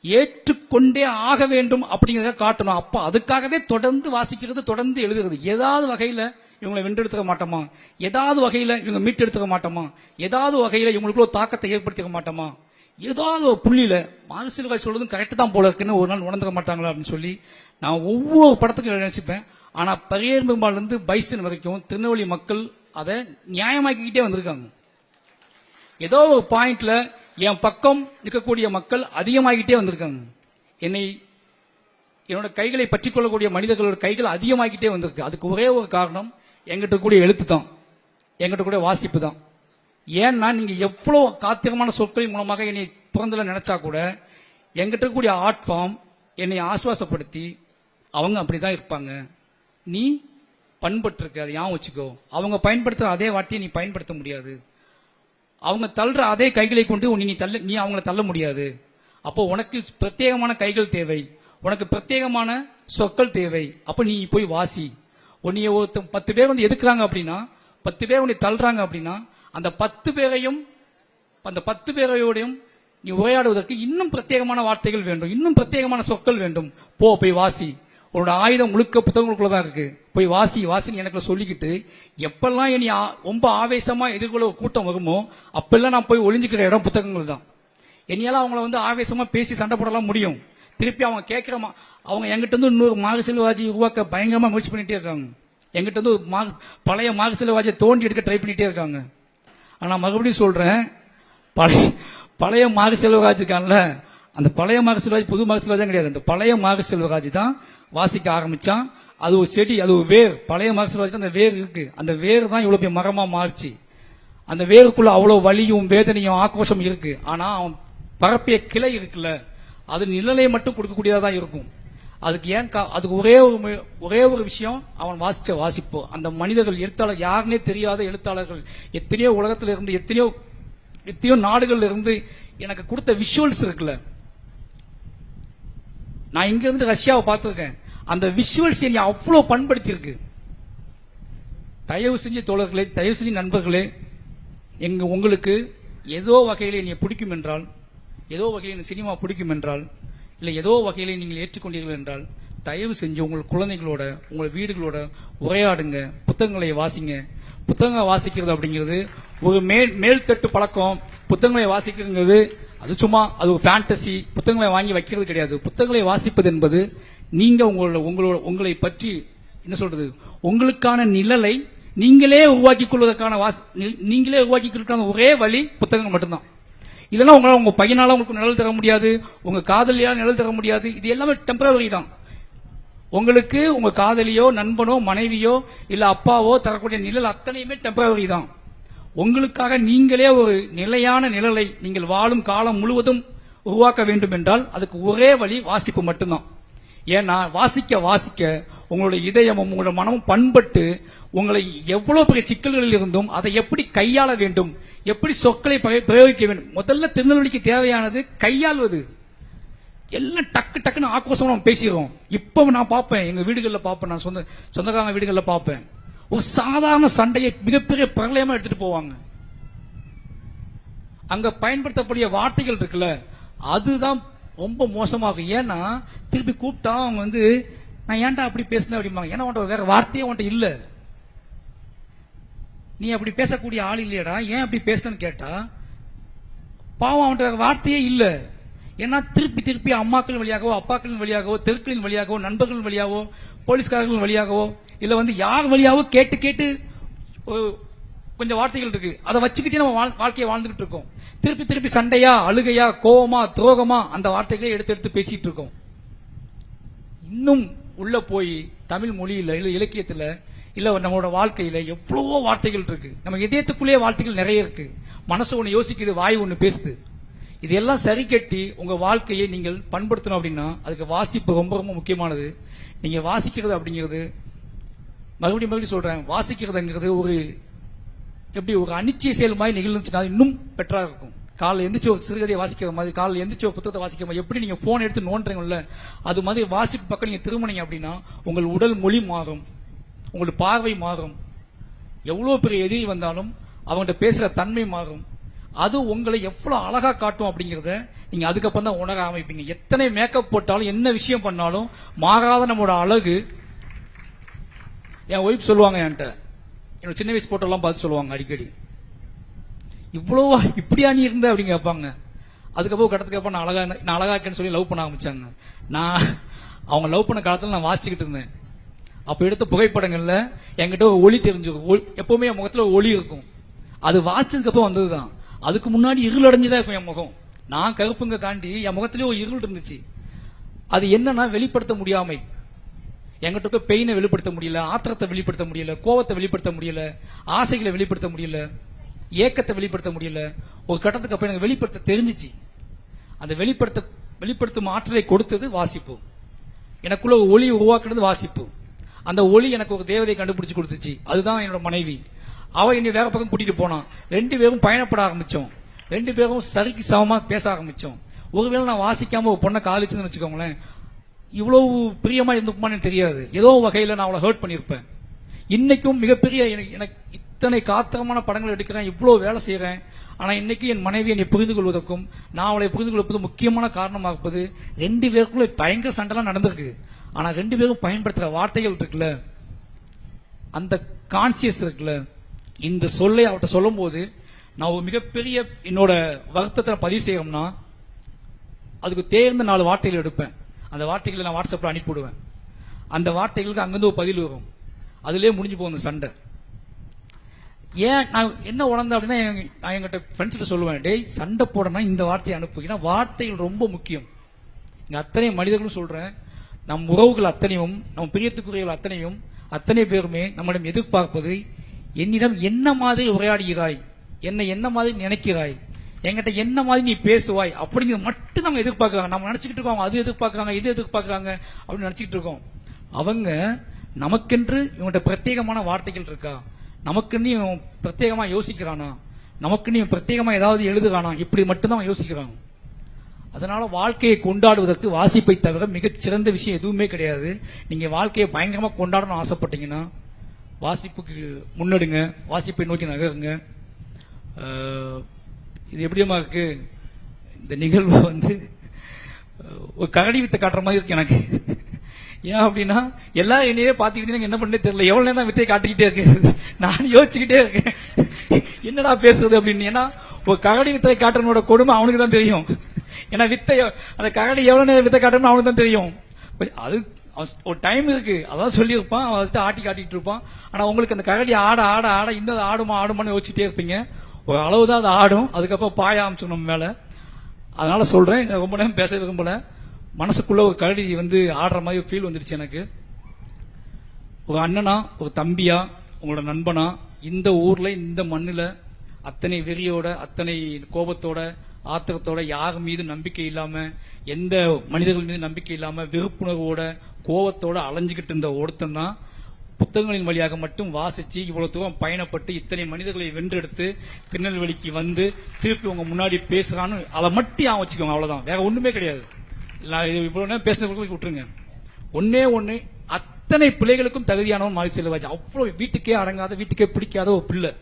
ஏற்றுக்கொண்டே ஆக வேண்டும் அப்படிங்கிறத காட்டணும். அப்ப அதுக்காகவே தொடர்ந்து வாசிக்கிறது, தொடர்ந்து எழுதுறது. ஏதாவது வகையில இவங்களை வென்றெடுத்துக்க மாட்டோமா, ஏதாவது வகையில இவங்க மீட்டெடுத்துக்க மாட்டோமா, ஏதாவது வகையில இவங்களுக்குள்ள தாக்கத்தை ஏற்படுத்திக்க மாட்டோமா, ஏதாவது ஒரு புள்ளியில மார்க் செல்வராஜ் சொல்றதும் கரெக்ட் தான் போல இருக்குன்னு ஒரு நாள் உணர்ந்துக்க மாட்டாங்களா அப்படின்னு சொல்லி நான் ஒவ்வொரு படத்துக்கும் நினைச்சுப்பேன். ஆனா பரியேறு பெருமாள் இருந்து பைசன் வரைக்கும் திருநெல்வேலி மக்கள் அதை நியாயமாக்கிக்கிட்டே வந்திருக்காங்க. ஏதோ ஒரு பாயிண்ட்ல என் பக்கம் நிற்கக்கூடிய மக்கள் அதிகமாகிட்டே வந்திருக்காங்க. என்னோட கைகளை பற்றிக் கொள்ளக்கூடிய மனிதர்களோட கைகள் அதிகமாகிட்டே வந்திருக்கு. அதுக்கு ஒரே ஒரு காரணம் எங்கிட்ட கூடிய எழுத்து தான், எங்கிட்ட கூட வாசிப்பு தான். ஏன்னா நீங்க எவ்வளவு காத்திரமான சொற்களின் மூலமாக என்னை பிறந்தல நினைச்சா கூட எங்கிட்ட கூடிய ஆர்ட் ஃபார்ம் என்னை ஆசுவாசப்படுத்தி அவங்க அப்படிதான் இருப்பாங்க, நீ பண்பட்டு இருக்க, அதை ஞாபகம் வச்சுக்கோ. அவங்க பயன்படுத்துற அதே வார்த்தையை நீ பயன்படுத்த முடியாது. அவங்க தள்ளுற அதே கைகளை கொண்டு நீ அவங்கள தள்ள முடியாது. அப்போ உனக்கு பிரத்யேகமான கைகள் தேவை, உனக்கு பிரத்யேகமான சொற்கள் தேவை. அப்ப நீ போய் வாசி. உன்னைய 10 பேர் வந்து எதுக்குறாங்க அப்படின்னா, 10 பேர் உன்னை தள்ளுறாங்க அப்படின்னா அந்த 10 பேரையோடையும் நீ உரையாடுவதற்கு இன்னும் பிரத்யேகமான வார்த்தைகள் வேண்டும், இன்னும் பிரத்யேகமான சொற்கள் வேண்டும். போய் வாசி. உன்னோட ஆயுதம் முழுக்க புத்தகங்களுக்குள்ளதான் இருக்கு. போய் வாசின்னு எனக்கு சொல்லிக்கிட்டு எப்பெல்லாம் இனி ரொம்ப ஆவேசமா எதிர்கொள்ள ஒரு கூட்டம் வருமோ அப்பெல்லாம் நான் போய் ஒளிஞ்சுக்கிற இடம் புத்தகங்கள் தான். என்னையால அவங்கள வந்து ஆவேசமா பேசி சண்டை போடலாம் முடியும். திருப்பி அவங்க கேட்கிற அவங்க எங்கிட்ட வந்து இன்னொரு மார்க் செல்வராஜை உருவாக்க பயங்கரமா முயற்சி பண்ணிட்டே இருக்காங்க. எங்கிட்ட வந்து பழைய மார்க் செல்வராஜை தோண்டி எடுக்க ட்ரை பண்ணிட்டே இருக்காங்க. ஆனா மறுபடியும் சொல்றேன், பழைய மார்க் செல்வராஜ் இருக்கான்ல, அந்த பழைய மார்க் செல்வராஜ் புது மார்க் செல்வராஜ் கிடையாது. அந்த பழைய மார்க் செல்வராஜ் தான் வாசிக்க ஆரம்பிச்சான். அது ஒரு செடி, அது ஒரு வேர். பழைய மார்க் செல்வராஜ் அந்த வேர் இருக்கு. அந்த வேர் தான் இவ்வளவு பெரிய மரமா மாறிச்சு. அந்த வேருக்குள்ள அவ்வளவு வலியும் வேதனையும் ஆக்ரோஷம் இருக்கு. ஆனா அவன் பரப்பிய கிளை இருக்குல்ல, அது நிழலை மட்டும் கொடுக்கக்கூடியதா இருக்கும். அதுக்கு அதுக்கு ஒரே ஒரு விஷயம், அவன் வாசிச்ச வாசிப்பு. அந்த மனிதர்கள் எழுத்தாளர் யாருன்னே தெரியாத எழுத்தாளர்கள் எத்தனையோ உலகத்துல இருந்து எத்தனையோ நாடுகள்ல இருந்து எனக்கு கொடுத்த விஷுவல்ஸ் இருக்குல்ல. நான் இங்க இருந்து ரஷ்யாவை பார்த்திருக்கேன். அந்த விஷுவல்ஸ் என்னை அவ்வளவு பண்படுத்தி இருக்கு. தயவு செஞ்சு தோழர்களே, தயவு செஞ்சு நண்பர்களே, உங்களுக்கு ஏதோ வகையில நீங்க பிடிக்கும் என்றால், ஏதோ வகையில் சினிமா பிடிக்கும் என்றால், இல்லை ஏதோ வகையில நீங்கள் ஏற்றுக்கொண்டீர்கள் என்றால், தயவு செஞ்சு உங்கள் குழந்தைகளோட உங்கள் வீடுகளோட உரையாடுங்க, புத்தகங்களை வாசிங்க. புத்தகங்களை வாசிக்கிறது அப்படிங்கிறது ஒரு மேல்தட்டு பழக்கம். புத்தகங்களை வாசிக்கிறது அது சும்மா அது ஒரு ஃபேண்டசி. புத்தகங்களை வாங்கி வைக்கிறது கிடையாது. புத்தகங்களை வாசிப்பது என்பது நீங்க உங்களை பற்றி என்ன சொல்றது, உங்களுக்கான நிழலை நீங்களே உருவாக்கிக் கொள்வதற்கான ஒரே வழி புத்தகங்கள் மட்டும்தான். இதெல்லாம் உங்களால் உங்க பையனால உங்களுக்கு நிழல் தர முடியாது, உங்க காதலியால் நிழல் தர முடியாது. இது எல்லாமே டெம்பரவரி தான். உங்களுக்கு உங்க காதலியோ நண்பனோ மனைவியோ இல்ல அப்பாவோ தரக்கூடிய நிழல் அத்தனையுமே டெம்பரவரி தான். உங்களுக்காக நீங்களே ஒரு நிலையான நிழலை நீங்கள் வாழும் காலம் முழுவதும் உருவாக்க வேண்டும் என்றால் அதுக்கு ஒரே வழி வாசிப்பு மட்டும்தான். ஏன்னா வாசிக்க வாசிக்க உங்களுடைய இதயமும் உங்களுடைய மனமும் பண்பட்டு உங்களை எவ்வளவு பெரிய சிக்கல்களில் இருந்தும் அதை எப்படி கையாள வேண்டும், எப்படி சொற்களை பிரயோகிக்க வேண்டும். முதல்ல திருநெல்வேலிக்கு தேவையானது கையாள்வது. எல்லாம் டக்கு டக்குன்னு ஆக்ரோஷமா நம்ம பேசிடுவோம். இப்ப நான் பார்ப்பேன், எங்க வீடுகளில் பார்ப்பேன், நான் சொந்தக்காரங்க வீடுகளில் பார்ப்பேன், ஒரு சாதாரண சண்டையை மிகப்பெரிய பிரளயமா எடுத்துட்டு போவாங்க. அங்க பயன்படுத்தக்கூடிய வார்த்தைகள் இருக்குல்ல, அதுதான் ரொம்ப மோசமாகும். ஏன்னா திருப்பி கூப்பிட்டா அவங்க நான் ஏன்டா அப்படி பேசினேன் அப்படிம்பாங்க. ஏன்னா உன்ட்ட வேற வார்த்தையே உன்ட்ட இல்ல, நீ அப்படி பேசக்கூடிய ஆள் இல்லையடா, ஏன் அப்படி பேசணும்னு கேட்டா பாவம் அவன்கிட்ட வேற வார்த்தையே இல்ல. ஏன்னா திருப்பி திருப்பி அம்மாக்கள் வழியாகவோ அப்பாக்களின் வழியாகவோ தெருக்களின் வழியாகவோ நண்பர்கள் வழியாகவோ போலீஸ்காரர்கள் வழியாகவோ இல்ல யார் வழியாகவோ கேட்டு கேட்டு கொஞ்சம் வார்த்தைகள் இருக்கு, அதை வச்சுக்கிட்டே நம்ம வாழ்க்கையை வாழ்ந்துகிட்டு இருக்கோம். திருப்பி திருப்பி சண்டையா அழுகையா கோவமா துரோகமா அந்த வார்த்தைகளை எடுத்து எடுத்து பேசிட்டு இருக்கோம். இன்னும் உள்ள போய் தமிழ் மொழியில இல்ல இலக்கியத்துல இல்ல நம்மளோட வாழ்க்கையில எவ்வளவோ வார்த்தைகள் இருக்கு. நம்ம இதயத்துக்குள்ளேயே வார்த்தைகள் நிறைய இருக்கு. மனசு ஒண்ணு யோசிக்குது, வாய் ஒண்ணு பேசுது. இதெல்லாம் சரி கட்டி உங்க வாழ்க்கையை நீங்கள் பண்படுத்தணும் அப்படின்னா அதுக்கு வாசிப்பு ரொம்ப ரொம்ப முக்கியமானது. நீங்க வாசிக்கிறது அப்படிங்கிறது, மறுபடியும் சொல்றேன், வாசிக்கிறதுங்கிறது ஒரு எப்படி ஒரு அனிச்சை செயல் மாதிரி நிகழ்ந்துச்சுன்னா இன்னும் பெட்டராக இருக்கும். காலைல எந்திரிச்சு ஒரு சிறுகதையை வாசிக்கிற மாதிரி, காலைல எந்திரிச்சு ஒரு புத்தகத்தை வாசிக்கிற மாதிரி, எப்படி நீங்க போன் எடுத்து நோண்டுறீங்கல்ல அது மாதிரி வாசிப்பு பக்கம் நீங்க திரும்பினீங்க அப்படின்னா உங்கள் உடல் மொழி மாறும், உங்களுடைய பார்வை மாறும், எவ்வளவு பெரிய எதிரி வந்தாலும் அவங்கள்ட்ட பேசுற தன்மை மாறும். அது உங்களை எவ்வளவு அழகா காட்டும் அப்படிங்கறத நீங்க அதுக்கப்புறம் தான் உணர ஆரம்பிப்பீங்க. எத்தனை மேக்கப் போட்டாலும் என்ன விஷயம் பண்ணாலும் மாறாத நம்மளோட அழகு. என் ஒய்ஃப் சொல்லுவாங்க, என்கிட்ட என்னோட சின்ன வயசு போட்டோலாம் பார்த்து சொல்லுவாங்க அடிக்கடி, இவ்வளவா இப்படியா நீ இருந்த அப்படின்னு கேட்பாங்க. அதுக்கப்புறம் கடத்துக்கு அப்புறம் நான் அழகா இருக்கேன்னு சொல்லி லவ் பண்ண ஆரம்பிச்சாங்க. நான் அவங்க லவ் பண்ண காலத்துல நான் வாசிக்கிட்டு இருந்தேன். அப்ப எடுத்த புகைப்படங்கள்ல என்கிட்ட ஒரு ஒளி தெரிஞ்சிருக்கும். எப்பவுமே என் முகத்துல ஒளி இருக்கும். அது வாசிச்சதுக்கு அப்புறம் வந்ததுதான். அதுக்கு முன்னாடி இருள் அடைஞ்சுதான் இருக்கும் என் முகம். நான் கருப்புங்க தாண்டி என் முகத்திலேயே ஒரு இருள் இருந்துச்சு. அது என்னன்னா வெளிப்படுத்த முடியாமை. என்கிட்ட இருக்க பெயினை வெளிப்படுத்த முடியல, ஆத்திரத்தை வெளிப்படுத்த முடியல, கோவத்தை வெளிப்படுத்த முடியல, ஆசைகளை வெளிப்படுத்த முடியல, ஏக்கத்தை வெளிப்படுத்த முடியல. ஒரு கட்டத்துக்கு அப்புறம் எனக்கு வெளிப்படுத்த தெரிஞ்சிச்சு. அந்த வெளிப்படுத்தும் ஆற்றலை கொடுத்தது வாசிப்பு. எனக்குள்ள ஒரு ஒளி உருவாக்குறது வாசிப்பு. அந்த ஒளி எனக்கு ஒரு தேவதையை கண்டுபிடிச்சு கொடுத்துச்சு. அதுதான் என்னோட மனைவி. அவ என்னை வேற பக்கம் கூட்டிட்டு போனான். 2 பேரும் பயணப்பட ஆரம்பிச்சோம். 2 பேரும் சரிக்கு சமமா பேச ஆரம்பிச்சோம். ஒருவேளை நான் வாசிக்காம ஒரு பொண்ணை காலிச்சுன்னு வச்சுக்கோங்களேன், இவ்வளவு பிரியமா இருந்துக்குமான்னு தெரியாது. ஏதோ வகையில நான் அவளை ஹர்ட் பண்ணிருப்பேன். இன்னைக்கும் மிகப்பெரிய எனக்கு இத்தனை காத்திரமான படங்கள் எடுக்கிறேன், இவ்வளவு வேலை செய்யறேன். ஆனா இன்னைக்கு என் மனைவி என்னை புரிந்து கொள்வதற்கும் நான் அவளை புரிந்து கொள்வது முக்கியமான காரணமாக இருப்பது 2 பேருக்குள்ள பயங்கர சண்டைலாம் நடந்திருக்கு. ஆனா 2 பேரும் பயன்படுத்துற வார்த்தைகள் இருக்குல்ல, அந்த கான்சியஸ் இருக்குல்ல, இந்த சொல்லை அவர்கிட்ட சொல்லும் போது நான் ஒரு மிகப்பெரிய என்னோட வருத்தத்தை பதிவு செய்யணும்னா அதுக்கு தேர்ந்த 4 வார்த்தைகள் எடுப்பேன். அந்த வார்த்தைகளை நான் வாட்ஸ்அப்ல அனுப்பிவிடுவேன். அந்த வார்த்தைகளுக்கு அங்கிருந்து ஒரு பதில் வரும். அதுலயே முடிஞ்சு போகும் அந்த சண்டை. ஏன் நான் என்ன உணர்ந்தேன் அப்படின்னா, நான் எங்கிட்ட ஃப்ரெண்ட்ஸ்கிட்ட சொல்லுவேன், டேய் சண்டை போடனா இந்த வார்த்தையை அனுப்பு. ஏன்னா வார்த்தைகள் ரொம்ப முக்கியம். இங்க அத்தனை மனிதர்களும் சொல்றேன், நம் உறவுகள் அத்தனையும் நம் பிரியத்துக்குரியவர்கள் அத்தனை பேருமே நம்மிடம் எதிர்பார்ப்பது, என்னிடம் என்ன மாதிரி உரையாடுகிறாய், என்னை என்ன மாதிரி நினைக்கிறாய், என்கிட்ட என்ன மாதிரி நீ பேசுவாய் அப்படிங்கிறது மட்டும் நம்ம எதிர்பார்க்கறாங்க. நம்ம நினைச்சுக்கிட்டு இருக்கோம் அது எதிர்பார்க்கறாங்க இது எதிர்பார்க்கறாங்க அப்படின்னு நினைச்சுக்கிட்டு இருக்கோம். அவங்க நமக்கென்று இவங்ககிட்ட பிரத்யேகமான வார்த்தைகள் இருக்கா, நமக்குன்னு இவன் பிரத்யேகமா யோசிக்கிறானா, நமக்குன்னு இவன் பிரத்யேகமா ஏதாவது எழுதுறானா, இப்படி மட்டும்தான் யோசிக்கிறாங்க. அதனால வாழ்க்கையை கொண்டாடுவதற்கு வாசிப்பை தவிர மிகச்சிறந்த விஷயம் எதுவுமே கிடையாது. நீங்க வாழ்க்கையை பயங்கரமா கொண்டாடணும்னு ஆசைப்பட்டீங்கன்னா வாசிப்புக்கு முன்னெடுங்க, வாசிப்பை நோக்கி நகருங்க. இது எப்படியமா இருக்கு இந்த நிகழ்வு ஒரு கரடி வித்தை காட்டுற மாதிரி இருக்கு எனக்கு. ஏன் அப்படின்னா எல்லாரும் என்னையே பாத்துக்கிட்டீங்க என்ன பண்ணே தெரியல, எவ்வளவு நேரம் தான் வித்தையை காட்டிக்கிட்டே இருக்கு, நான் யோசிச்சுக்கிட்டே இருக்கேன் என்னடா பேசுறது அப்படின்னு. ஏன்னா ஒரு கரடி வித்தை காட்டுறனோட கொடுமை அவனுக்கு தான் தெரியும். ஏன்னா வித்தை அந்த கரடி எவ்வளவு நேரம் வித்தை காட்டணும் அவனுக்கு தான் தெரியும். அது ஒரு டைம் இருக்கு, அதான் சொல்லியிருப்பான், அவன் ஆட்டி காட்டிட்டு இருப்பான். ஆனா உங்களுக்கு அந்த கரடி ஆட ஆட ஆட இன்னும் ஆடுமா ஆடுமான்னு யோசிச்சுட்டே இருப்பீங்க. ஒரு அளவுதான் அது ஆடும், அதுக்கப்புறம் பாய ஆரம்பிச்சு நம்ம மேல. அதனால சொல்றேன், ரொம்ப நேரம் பேச விரும்பல. மனசுக்குள்ள ஒரு கரடி ஆடுற மாதிரி ஒரு ஃபீல் வந்துருச்சு எனக்கு. ஒரு அண்ணனா, ஒரு தம்பியா, உங்களோட நண்பனா, இந்த ஊர்ல இந்த மண்ணுல அத்தனை வெறியோட, அத்தனை கோபத்தோட, ஆத்திரத்தோட, யார் மீது நம்பிக்கை இல்லாம, எந்த மனிதர்கள் மீது நம்பிக்கை இல்லாம, வெறுப்புணர்வோட, கோபத்தோட அலைஞ்சுக்கிட்டு இருந்த ஒருத்தன் தான் புத்தகங்களின் வழியாக மட்டும் வாசிச்சு இவ்வளவு தூரம் பயணப்பட்டு இத்தனை மனிதர்களை வென்றெடுத்து திருநெல்வேலிக்கு திருப்பி உங்க முன்னாடி பேசுறான்னு அதை மட்டும் வச்சுக்கோங்க. அவ்வளவுதான், வேற ஒண்ணுமே கிடையாது. இவ்வளவு நேரம் பேசினவங்களுக்கு விட்டுருங்க. ஒண்ணே அத்தனை பிள்ளைகளுக்கும் தகுதியானவன் மாறி செல்வாச்சு. அவ்வளவு வீட்டுக்கே அடங்காத, வீட்டுக்கே பிடிக்காத ஒரு பிள்ளை.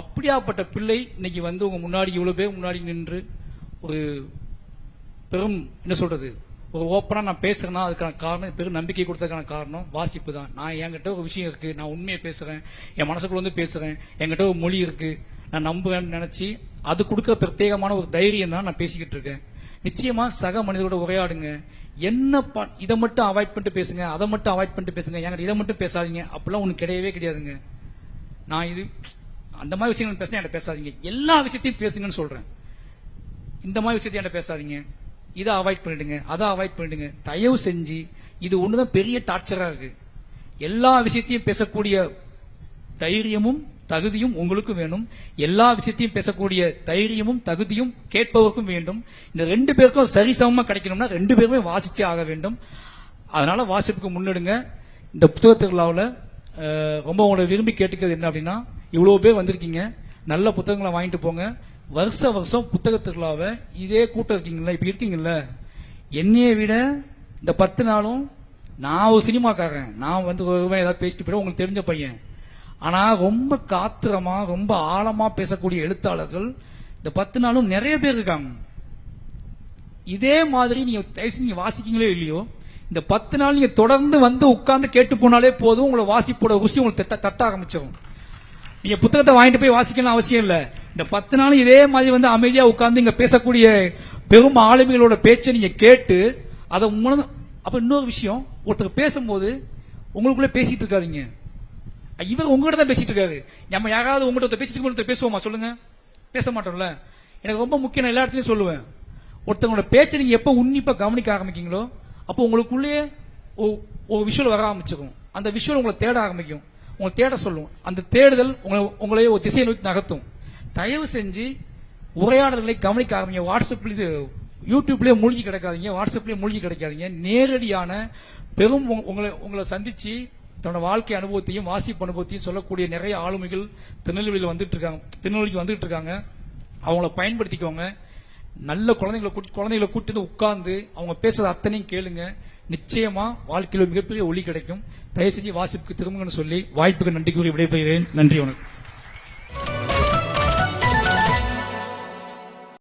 அப்படியாப்பட்ட பிள்ளை இன்னைக்கு உங்க முன்னாடி இவ்வளவு பேர் முன்னாடி நின்று ஒரு பெரும் என்ன சொல்றது, ஒரு ஓப்பனா நான் பேசுறேன்னா அதுக்கான காரணம், பெரும் நம்பிக்கை கொடுத்ததுக்கான காரணம் வாசிப்பு தான். நான் என்கிட்ட ஒரு விஷயம் இருக்கு, நான் உண்மையை பேசுறேன், என் மனசுக்குள்ள பேசுறேன், என்கிட்ட ஒரு மொழி இருக்கு, நான் நம்புவேன்னு நினைச்சு அது கொடுக்கிற பிரத்யேகமான ஒரு தைரியம் தான் நான் பேசிக்கிட்டு இருக்கேன். நிச்சயமா சக மனிதரோட உரையாடுங்க. என்ன இதை மட்டும் அவாய்ட் பண்ணிட்டு பேசுங்க, அதை மட்டும் அவாய்ட் பண்ணிட்டு பேசுங்க, என்கிட்ட இதை மட்டும் பேசாதீங்க அப்படிலாம் ஒண்ணு கிடையவே கிடையாதுங்க. நான் இது அந்த மாதிரி விஷயங்கள் பேசினா என்கிட்ட பேசாதீங்க, எல்லா விஷயத்தையும் பேசுங்கன்னு சொல்றேன். இந்த மாதிரி விஷயத்தையும் என்கிட்ட பேசாதீங்க, இதை அவாய்ட் பண்ணிடுங்க, அதை அவாய்ட் பண்ணிடுங்க, தயவு செஞ்சு. இது ஒண்ணுதான் பெரிய டார்ச்சரா இருக்கு. எல்லா விஷயத்தையும் பேசக்கூடிய தைரியமும் தகுதியும் உங்களுக்கு வேணும். எல்லா விஷயத்தையும் பேசக்கூடிய தைரியமும் தகுதியும் கேட்பவருக்கும் வேண்டும். இந்த ரெண்டு பேருக்கும் சரிசமமா கிடைக்கணும்னா ரெண்டு பேருமே வாசிச்சே ஆக வேண்டும். அதனால வாசிப்புக்கு முன்னெடுங்க. இந்த புத்தக திருவிழாவில் ரொம்ப உங்களை விரும்பி கேட்டுக்கிறது என்ன அப்படின்னா, இவ்வளவு பேர் வந்திருக்கீங்க, நல்ல புத்தகங்களை வாங்கிட்டு போங்க. வருஷம் புத்தக திருவிழாவை இதே கூட்டம் இருக்கீங்களா, இப்ப இருக்கீங்கல்ல, என்னைய விட இந்த 10 நாளும் நான் ஒரு சினிமாக்காரன், நான் ஏதாவது பேசிட்டு போயிட உங்களுக்கு தெரிஞ்ச பையன். ஆனா ரொம்ப காத்திரமா, ரொம்ப ஆழமா பேசக்கூடிய எழுத்தாளர்கள் இந்த 10 நாளும் நிறைய பேர் இருக்காங்க. இதே மாதிரி நீங்க வாசிக்கீங்களோ இல்லையோ, இந்த 10 நாள் நீங்க தொடர்ந்து உட்கார்ந்து கேட்டு போனாலே போதும், உங்களை வாசிப்போட ருசி உங்களுக்கு தட்ட ஆரம்பிச்சிடும். நீங்க புத்தகத்தை வாங்கிட்டு போய் வாசிக்கணும் அவசியம் இல்ல. இந்த 10 நாள் இதே மாதிரி அமைதியா உட்கார்ந்து இங்க பேசக்கூடிய பெரும் ஆளுமைகளோட பேச்சை நீங்க கேட்டு அதை அப்ப இன்னொரு விஷயம், ஒருத்தர் பேசும்போது உங்களுக்குள்ள பேசிட்டு இருக்காதீங்க. இவர் உங்ககிட்ட தான் பேசிட்டு இருக்காரு. நம்ம யாராவது உங்ககிட்ட பேசிட்டு பேசுவோமா சொல்லுங்க? பேச மாட்டோம்ல. எனக்கு ரொம்ப முக்கியம், எல்லா இடத்துலயும் சொல்லுவேன், ஒருத்தவங்களோட பேச்சை நீங்க எப்ப உன்னிப்பா கவனிக்க ஆரம்பிக்கீங்களோ அப்போ உங்களுக்குள்ளேயே ஒரு விஷுவல் வர ஆரம்பிச்சிடும். அந்த விஷுவல் உங்களை தேட ஆரம்பிக்கும், உங்களை தேட சொல்லும். அந்த தேடுதல் உங்களை ஒரு திசையை நோக்கி நகர்த்தும். தயவு செஞ்சு உரையாடல்களை கவனிக்க ஆரம்பிங்க. வாட்ஸ்அப்ல யூடியூப்லயே மூழ்கி கிடக்காதீங்க, வாட்ஸ்அப்லயே மூழ்கி கிடைக்காதீங்க. நேரடியான பெரும் உங்களை சந்திச்சு தன்னோட வாழ்க்கை அனுபவத்தையும் வாசிப்பு அனுபவத்தையும் சொல்லக்கூடிய நிறைய ஆளுமைகள் திருநெல்வேலிக்கு வந்துட்டு இருக்காங்க. அவங்கள பயன்படுத்திக்கோங்க. நல்ல குழந்தைகளை கூட்டி உட்கார்ந்து அவங்க பேசுறது அத்தனையும் கேளுங்க. நிச்சயமா வாழ்க்கையில் மிகப்பெரிய ஒளி கிடைக்கும். தயவு செஞ்சு வாசிப்புக்கு திரும்புங்கன்னு சொல்லி வாய்ப்புக்கு நன்றி கூறி விடைபெறுகிறேன். நன்றி, வணக்கம்.